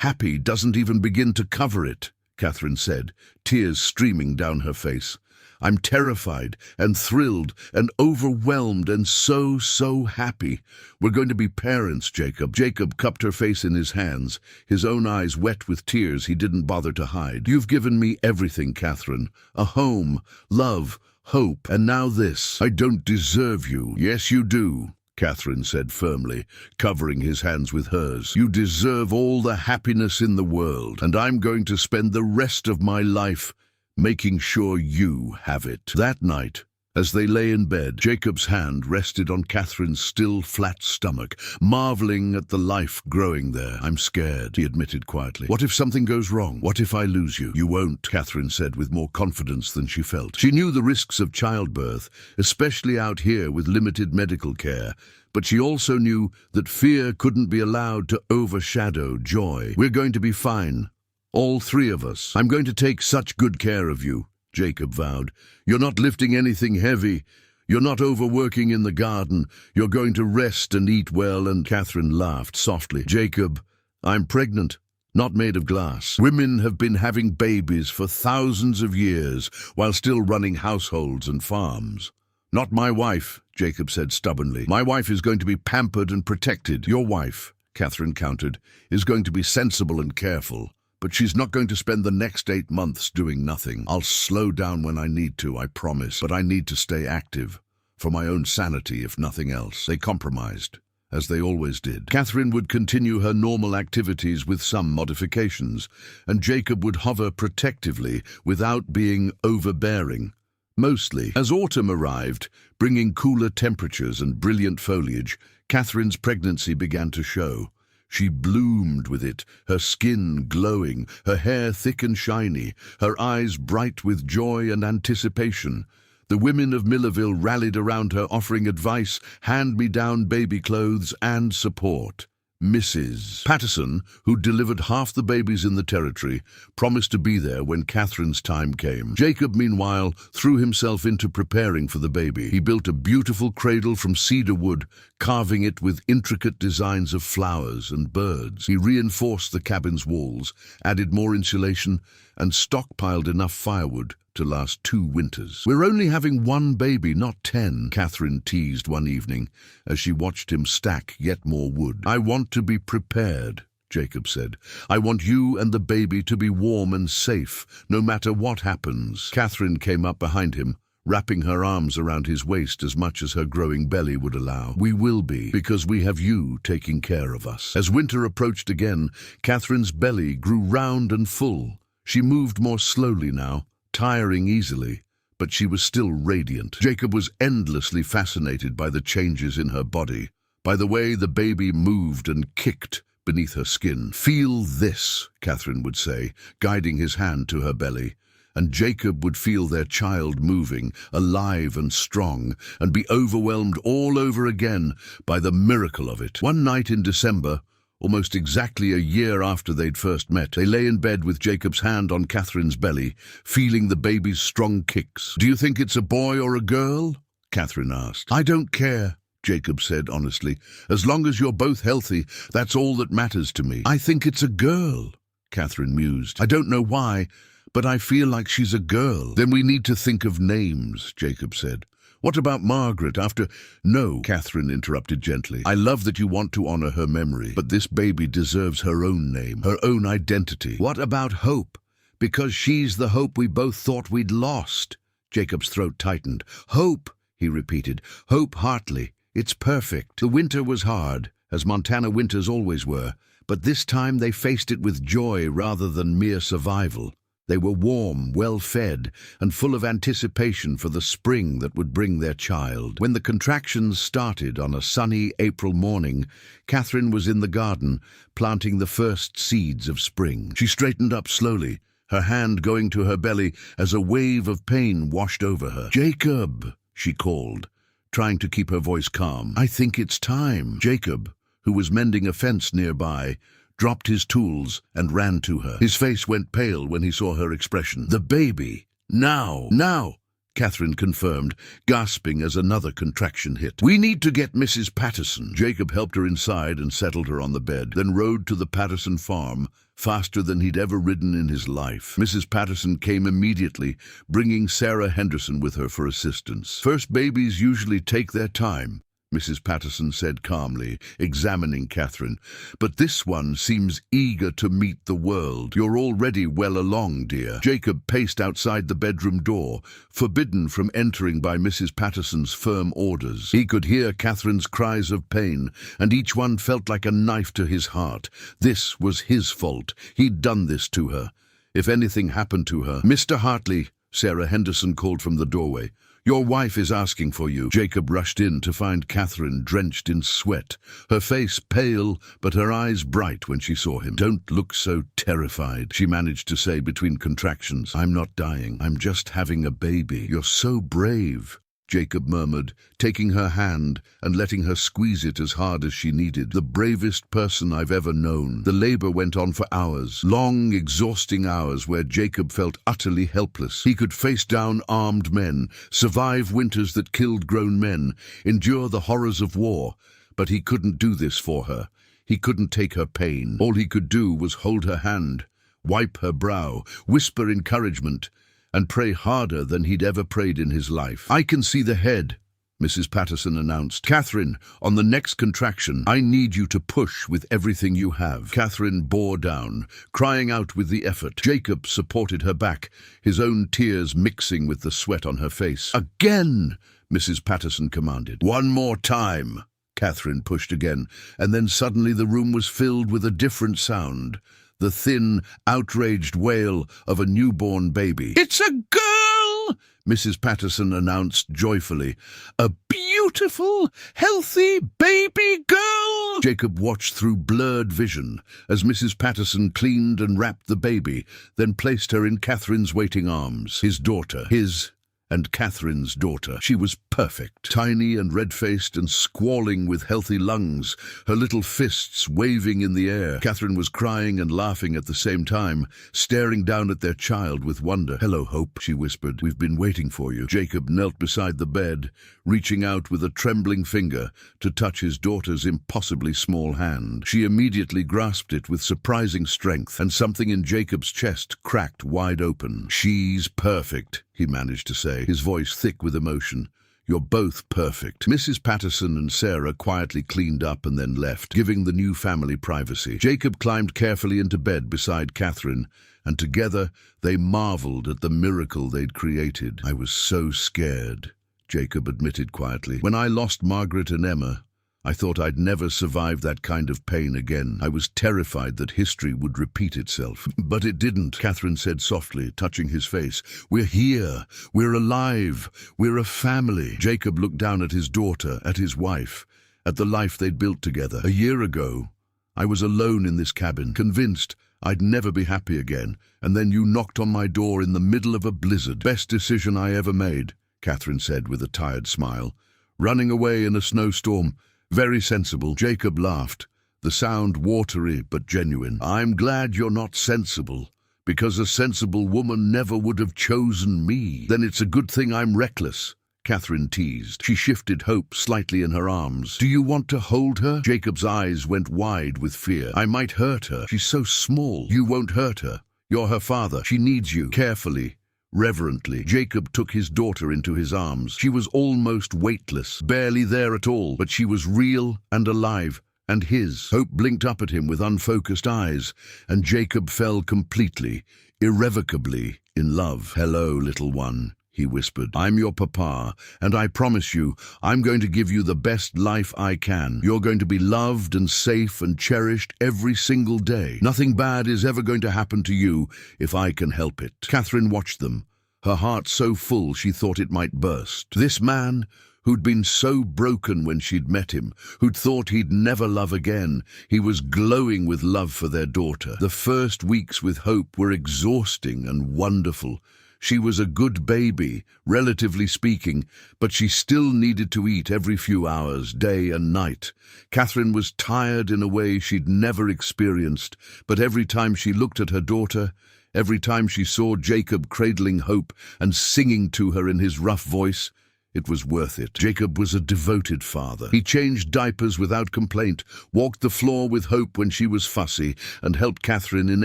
"Happy doesn't even begin to cover it," Catherine said, tears streaming down her face. "I'm terrified and thrilled and overwhelmed and so happy. We're going to be parents, Jacob." Jacob cupped her face in his hands, his own eyes wet with tears he didn't bother to hide. "You've given me everything, Catherine. A home, love, hope, and now this. I don't deserve you." "Yes, you do," Catherine said firmly, covering his hands with hers. "You deserve all the happiness in the world, and I'm going to spend the rest of my life making sure you have it." That night, as they lay in bed, Jacob's hand rested on Catherine's still, flat stomach, marveling at the life growing there. "I'm scared," he admitted quietly. "What if something goes wrong? What if I lose you?" "You won't," Catherine said with more confidence than she felt. She knew the risks of childbirth, especially out here with limited medical care, but she also knew that fear couldn't be allowed to overshadow joy. "We're going to be fine. All three of us. I'm going to take such good care of you," Jacob vowed. "You're not lifting anything heavy. You're not overworking in the garden. You're going to rest and eat well." And Catherine laughed softly. "Jacob, I'm pregnant, not made of glass. Women have been having babies for thousands of years while still running households and farms. Not my wife," Jacob said stubbornly. "My wife is going to be pampered and protected. Your wife," Catherine countered, "is going to be sensible and careful. But she's not going to spend the next 8 months doing nothing. I'll slow down when I need to, I promise, but I need to stay active, for my own sanity if nothing else." They compromised, as they always did. Catherine would continue her normal activities with some modifications, and Jacob would hover protectively without being overbearing. Mostly. As autumn arrived, bringing cooler temperatures and brilliant foliage, Catherine's pregnancy began to show. She bloomed with it, her skin glowing, her hair thick and shiny, her eyes bright with joy and anticipation. The women of Millerville rallied around her, offering advice, hand-me-down baby clothes, and support. Mrs. Patterson, who delivered half the babies in the territory, promised to be there when Catherine's time came. Jacob, meanwhile, threw himself into preparing for the baby. He built a beautiful cradle from cedar wood, carving it with intricate designs of flowers and birds. He reinforced the cabin's walls, added more insulation, and stockpiled enough firewood to last 2 winters. "We're only having 1 baby, not 10, Catherine teased one evening as she watched him stack yet more wood. "I want to be prepared," Jacob said. "I want you and the baby to be warm and safe, no matter what happens." Catherine came up behind him, wrapping her arms around his waist as much as her growing belly would allow. "We will be, because we have you taking care of us." As winter approached again, Catherine's belly grew round and full. She moved more slowly now, tiring easily, but she was still radiant. Jacob was endlessly fascinated by the changes in her body, by the way the baby moved and kicked beneath her skin. "Feel this," Catherine would say, guiding his hand to her belly, and Jacob would feel their child moving, alive and strong, and be overwhelmed all over again by the miracle of it. One night in December, almost exactly a year after they'd first met, they lay in bed with Jacob's hand on Catherine's belly, feeling the baby's strong kicks. "Do you think it's a boy or a girl?" Catherine asked. "I don't care," Jacob said honestly. "As long as you're both healthy, that's all that matters to me." "I think it's a girl," Catherine mused. "I don't know why, but I feel like she's a girl." "Then we need to think of names," Jacob said. "What about Margaret after—" "No," Catherine interrupted gently. "I love that you want to honor her memory, but this baby deserves her own name, her own identity." "What about Hope? Because she's the hope we both thought we'd lost." Jacob's throat tightened. "Hope," he repeated. "Hope Hartley. It's perfect." The winter was hard, as Montana winters always were, but this time they faced it with joy rather than mere survival. They were warm, well-fed, and full of anticipation for the spring that would bring their child. When the contractions started on a sunny April morning, Catherine was in the garden, planting the first seeds of spring. She straightened up slowly, her hand going to her belly as a wave of pain washed over her. "Jacob," she called, trying to keep her voice calm. "I think it's time." Jacob, who was mending a fence nearby, dropped his tools and ran to her. His face went pale when he saw her expression. "The baby! Now! Now!" Catherine confirmed, gasping as another contraction hit. "We need to get Mrs. Patterson." Jacob helped her inside and settled her on the bed, then rode to the Patterson farm, faster than he'd ever ridden in his life. Mrs. Patterson came immediately, bringing Sarah Henderson with her for assistance. "First babies usually take their time," Mrs. Patterson said calmly, examining Catherine. "But this one seems eager to meet the world. You're already well along, dear." Jacob paced outside the bedroom door, forbidden from entering by Mrs. Patterson's firm orders. He could hear Catherine's cries of pain, and each one felt like a knife to his heart. This was his fault. He'd done this to her. If anything happened to her— "Mr. Hartley," Sarah Henderson called from the doorway. "Your wife is asking for you." Jacob rushed in to find Catherine drenched in sweat, her face pale but her eyes bright when she saw him. "Don't look so terrified," she managed to say between contractions. "I'm not dying. I'm just having a baby." "You're so brave," Jacob murmured, taking her hand and letting her squeeze it as hard as she needed. "The bravest person I've ever known." The labor went on for hours, long, exhausting hours where Jacob felt utterly helpless. He could face down armed men, survive winters that killed grown men, endure the horrors of war, but he couldn't do this for her. He couldn't take her pain. All he could do was hold her hand, wipe her brow, whisper encouragement, and pray harder than he'd ever prayed in his life. "I can see the head," Mrs. Patterson announced. "Catherine, on the next contraction, I need you to push with everything you have." Catherine bore down, crying out with the effort. Jacob supported her back, his own tears mixing with the sweat on her face. "Again!" Mrs. Patterson commanded. "One more time." Catherine pushed again, and then suddenly the room was filled with a different sound. The thin, outraged wail of a newborn baby. "It's a girl!" Mrs. Patterson announced joyfully. "A beautiful, healthy baby girl!" Jacob watched through blurred vision as Mrs. Patterson cleaned and wrapped the baby, then placed her in Catherine's waiting arms. His daughter. His and Catherine's daughter. She was perfect, tiny and red-faced and squalling with healthy lungs, her little fists waving in the air. Catherine was crying and laughing at the same time, staring down at their child with wonder. "Hello, Hope," she whispered. "We've been waiting for you." Jacob knelt beside the bed, reaching out with a trembling finger to touch his daughter's impossibly small hand. She immediately grasped it with surprising strength, and something in Jacob's chest cracked wide open. "She's perfect," he managed to say, his voice thick with emotion. "You're both perfect." Mrs. Patterson and Sarah quietly cleaned up and then left, giving the new family privacy. Jacob climbed carefully into bed beside Catherine, and together they marveled at the miracle they'd created. "I was so scared," Jacob admitted quietly. "When I lost Margaret and Emma, I thought I'd never survive that kind of pain again. I was terrified that history would repeat itself. But it didn't," Catherine said softly, touching his face. "We're here. We're alive. We're a family." Jacob looked down at his daughter, at his wife, at the life they'd built together. "A year ago, I was alone in this cabin, convinced I'd never be happy again, and then you knocked on my door in the middle of a blizzard. Best decision I ever made," Catherine said with a tired smile. "Running away in a snowstorm. Very sensible." Jacob laughed, the sound watery but genuine. "I'm glad you're not sensible, because a sensible woman never would have chosen me." "Then it's a good thing I'm reckless," Catherine teased. She shifted Hope slightly in her arms. "Do you want to hold her?" Jacob's eyes went wide with fear. "I might hurt her. She's so small." "You won't hurt her. You're her father. She needs you." Carefully, reverently, Jacob took his daughter into his arms. She was almost weightless, barely there at all, but she was real and alive, and his. Hope blinked up at him with unfocused eyes, and Jacob fell completely, irrevocably in love. "Hello, little one," he whispered. "I'm your papa, and I promise you, I'm going to give you the best life I can. You're going to be loved and safe and cherished every single day. Nothing bad is ever going to happen to you if I can help it." Catherine watched them, her heart so full she thought it might burst. This man, who'd been so broken when she'd met him, who'd thought he'd never love again, he was glowing with love for their daughter. The first weeks with Hope were exhausting and wonderful. She was a good baby, relatively speaking, but she still needed to eat every few hours, day and night. Catherine was tired in a way she'd never experienced, but every time she looked at her daughter, every time she saw Jacob cradling Hope and singing to her in his rough voice, it was worth it. Jacob was a devoted father. He changed diapers without complaint, walked the floor with Hope when she was fussy, and helped Catherine in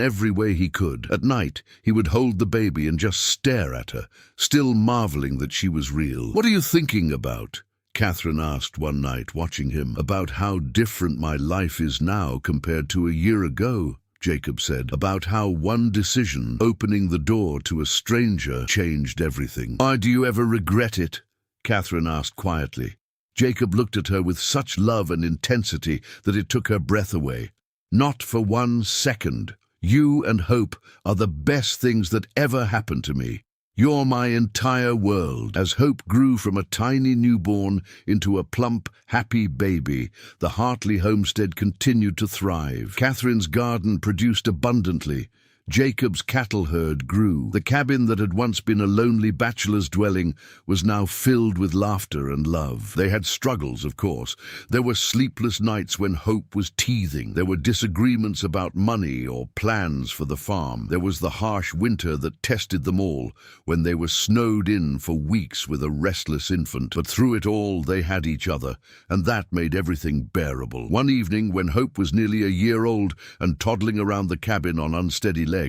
every way he could. At night, he would hold the baby and just stare at her, still marveling that she was real. "What are you thinking about?" Catherine asked one night, watching him. "About how different my life is now compared to a year ago," Jacob said. "About how one decision, opening the door to a stranger, changed everything." "Why, do you ever regret it?" Catherine asked quietly. Jacob looked at her with such love and intensity that it took her breath away. "Not for 1 second. You and Hope are the best things that ever happened to me. You're my entire world." As Hope grew from a tiny newborn into a plump, happy baby, the Hartley homestead continued to thrive. Catherine's garden produced abundantly. Jacob's cattle herd grew. The cabin that had once been a lonely bachelor's dwelling was now filled with laughter and love. They had struggles, of course. There were sleepless nights when Hope was teething. There were disagreements about money or plans for the farm. There was the harsh winter that tested them all, when they were snowed in for weeks with a restless infant. But through it all, they had each other, and that made everything bearable. One evening, when Hope was nearly a year old and toddling around the cabin on unsteady legs,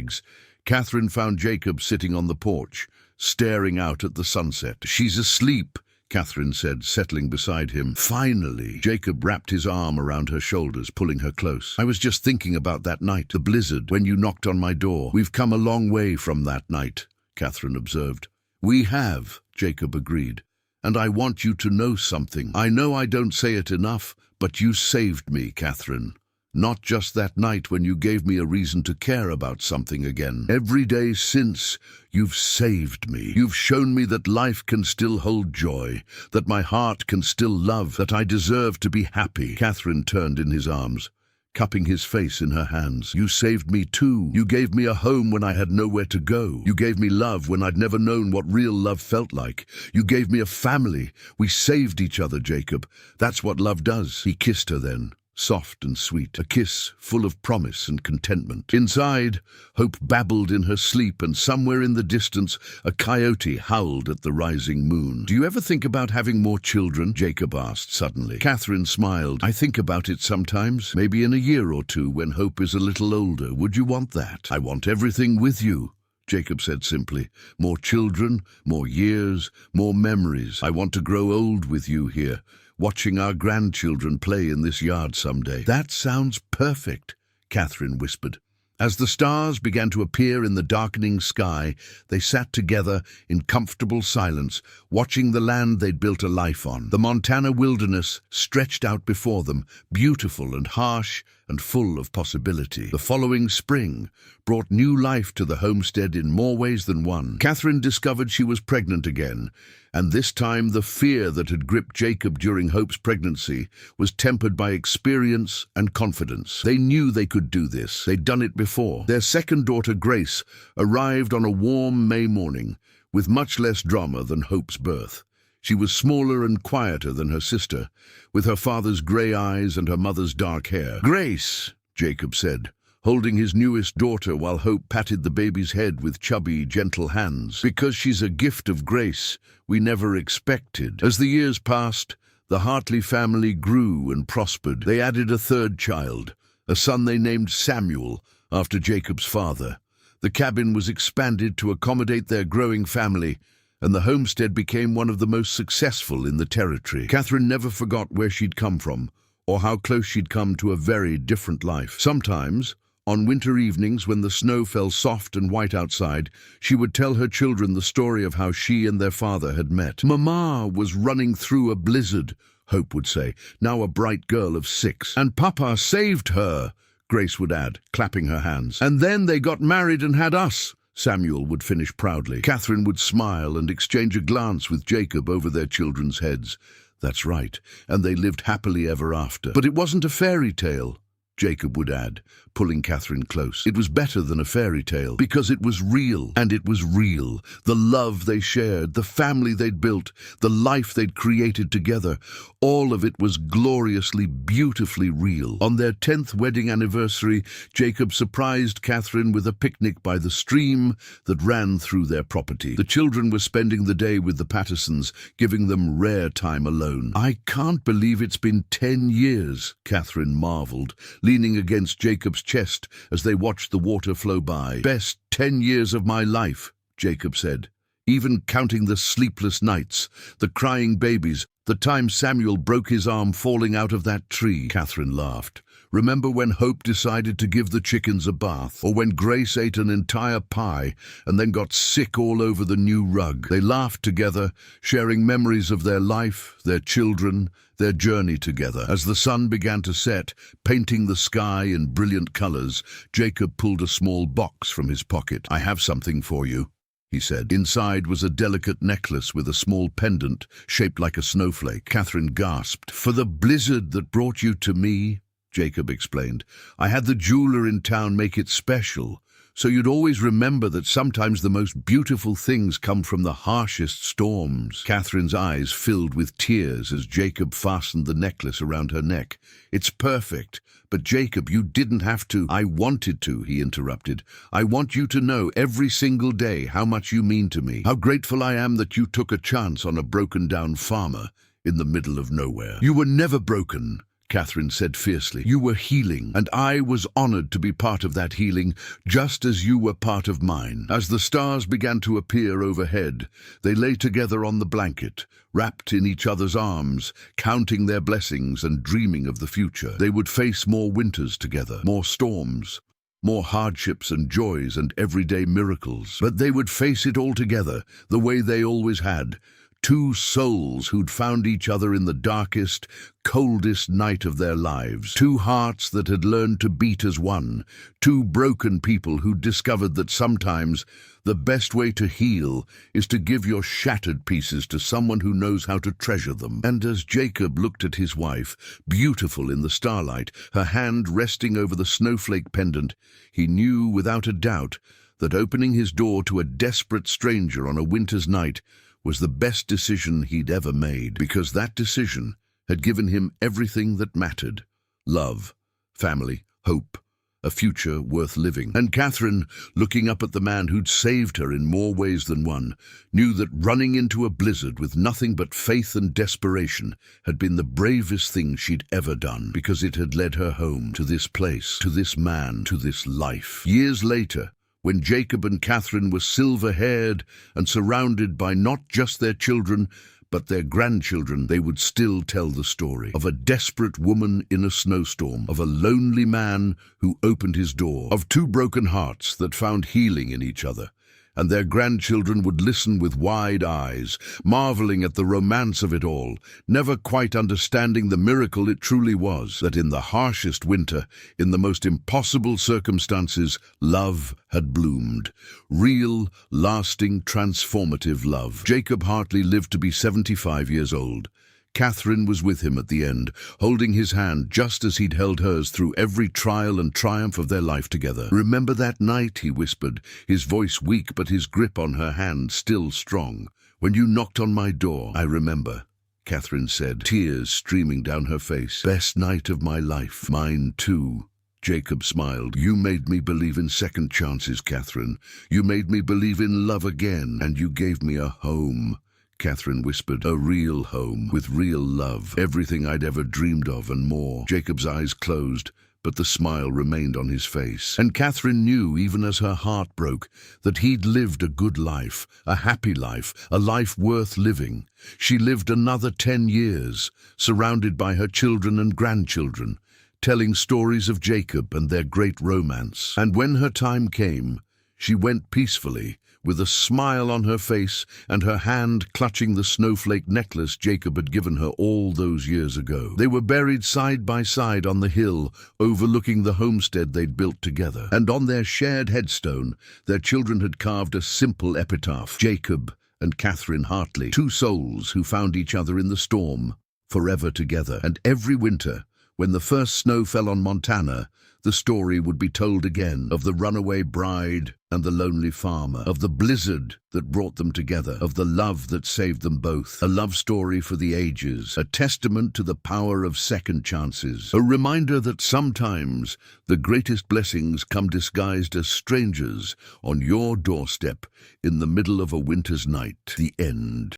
Catherine found Jacob sitting on the porch, staring out at the sunset. "She's asleep," Catherine said, settling beside him. "Finally." Jacob wrapped his arm around her shoulders, pulling her close. "I was just thinking about that night, the blizzard, when you knocked on my door. We've come a long way from that night," Catherine observed. "We have," Jacob agreed. "And I want you to know something. I know I don't say it enough, but you saved me, Catherine. Not just that night when you gave me a reason to care about something again. Every day since, you've saved me. You've shown me that life can still hold joy, that my heart can still love, that I deserve to be happy." Catherine turned in his arms, cupping his face in her hands. "You saved me too. You gave me a home when I had nowhere to go. You gave me love when I'd never known what real love felt like. You gave me a family. We saved each other, Jacob. That's what love does." He kissed her then, soft and sweet, a kiss full of promise and contentment. Inside, Hope babbled in her sleep, and somewhere in the distance, a coyote howled at the rising moon. "Do you ever think about having more children?" Jacob asked suddenly. Catherine smiled. "I think about it sometimes. Maybe in a year or two, when Hope is a little older. Would you want that?" "I want everything with you," Jacob said simply. "More children, more years, more memories. I want to grow old with you here, watching our grandchildren play in this yard someday." "That sounds perfect," Catherine whispered. As the stars began to appear in the darkening sky, they sat together in comfortable silence, watching the land they'd built a life on. The Montana wilderness stretched out before them, beautiful and harsh and full of possibility. The following spring brought new life to the homestead in more ways than one. Catherine discovered she was pregnant again, and this time the fear that had gripped Jacob during Hope's pregnancy was tempered by experience and confidence. They knew they could do this. They'd done it before. Their second daughter, Grace, arrived on a warm May morning, with much less drama than Hope's birth. She was smaller and quieter than her sister, with her father's grey eyes and her mother's dark hair. "Grace," Jacob said, holding his newest daughter while Hope patted the baby's head with chubby, gentle hands. "Because she's a gift of grace we never expected." As the years passed, the Hartley family grew and prospered. They added a third child, a son they named Samuel, after Jacob's father. The cabin was expanded to accommodate their growing family, and the homestead became one of the most successful in the territory. Catherine never forgot where she'd come from, or how close she'd come to a very different life. Sometimes, On winter evenings, when the snow fell soft and white outside, she would tell her children the story of how she and their father had met. "Mama was running through a blizzard," Hope would say, now a bright girl of 6. "And Papa saved her," Grace would add, clapping her hands. "And then they got married and had us," Samuel would finish proudly. Catherine would smile and exchange a glance with Jacob over their children's heads. "That's right, and they lived happily ever after." "But it wasn't a fairy tale," Jacob would add, pulling Catherine close. "It was better than a fairy tale, because it was real, and it was real. The love they shared, the family they'd built, the life they'd created together, all of it was gloriously, beautifully real." On their 10th wedding anniversary, Jacob surprised Catherine with a picnic by the stream that ran through their property. The children were spending the day with the Pattersons, giving them rare time alone. "I can't believe it's been 10 years, Catherine marveled, leaning against Jacob's chest as they watched the water flow by. "Best 10 years of my life," Jacob said, "even counting the sleepless nights, the crying babies, the time Samuel broke his arm falling out of that tree." Catherine laughed. "Remember when Hope decided to give the chickens a bath? Or when Grace ate an entire pie and then got sick all over the new rug?" They laughed together, sharing memories of their life, their children, their journey together. As the sun began to set, painting the sky in brilliant colors, Jacob pulled a small box from his pocket. "I have something for you," he said. Inside was a delicate necklace with a small pendant shaped like a snowflake. Catherine gasped. "For the blizzard that brought you to me," Jacob explained. "I had the jeweler in town make it special, so you'd always remember that sometimes the most beautiful things come from the harshest storms." Catherine's eyes filled with tears as Jacob fastened the necklace around her neck. "It's perfect. But Jacob, you didn't have to." "I wanted to," he interrupted. "I want you to know every single day how much you mean to me. How grateful I am that you took a chance on a broken-down farmer in the middle of nowhere." "You were never broken," Catherine said fiercely. "You were healing, and I was honored to be part of that healing, just as you were part of mine." As the stars began to appear overhead, they lay together on the blanket, wrapped in each other's arms, counting their blessings and dreaming of the future. They would face more winters together, more storms, more hardships and joys and everyday miracles. But they would face it all together, the way they always had. Two souls who'd found each other in the darkest, coldest night of their lives. Two hearts that had learned to beat as one. Two broken people who'd discovered that sometimes the best way to heal is to give your shattered pieces to someone who knows how to treasure them. And as Jacob looked at his wife, beautiful in the starlight, her hand resting over the snowflake pendant, he knew without a doubt that opening his door to a desperate stranger on a winter's night was the best decision he'd ever made, because that decision had given him everything that mattered: love, family, hope, a future worth living. And Catherine, looking up at the man who'd saved her in more ways than one, knew that running into a blizzard with nothing but faith and desperation had been the bravest thing she'd ever done, because it had led her home, to this place, to this man, to this life. Years later, when Jacob and Catherine were silver-haired and surrounded by not just their children, but their grandchildren, they would still tell the story of a desperate woman in a snowstorm, of a lonely man who opened his door, of two broken hearts that found healing in each other. And their grandchildren would listen with wide eyes, marveling at the romance of it all, never quite understanding the miracle it truly was, that in the harshest winter, in the most impossible circumstances, love had bloomed. Real, lasting, transformative love. Jacob Hartley lived to be 75 years old. Catherine was with him at the end, holding his hand just as he'd held hers through every trial and triumph of their life together. "Remember that night," he whispered, his voice weak but his grip on her hand still strong. "When you knocked on my door?" "I remember," Catherine said, tears streaming down her face. "Best night of my life." "Mine too." Jacob smiled. "You made me believe in second chances, Catherine. You made me believe in love again, and you gave me a home." Catherine whispered. "A real home, with real love. Everything I'd ever dreamed of and more." Jacob's eyes closed, but the smile remained on his face. And Catherine knew, even as her heart broke, that he'd lived a good life, a happy life, a life worth living. She lived another 10 years, surrounded by her children and grandchildren. telling stories of Jacob and their great romance. And when her time came, she went peacefully, with a smile on her face and her hand clutching the snowflake necklace Jacob had given her all those years ago. They were buried side by side on the hill overlooking the homestead they'd built together. And on their shared headstone, their children had carved a simple epitaph: Jacob and Catherine Hartley, two souls who found each other in the storm, forever together. And every winter, when the first snow fell on Montana, the story would be told again of the runaway bride and the lonely farmer, of the blizzard that brought them together, of the love that saved them both. A love story for the ages, a testament to the power of second chances, a reminder that sometimes the greatest blessings come disguised as strangers on your doorstep in the middle of a winter's night. The end.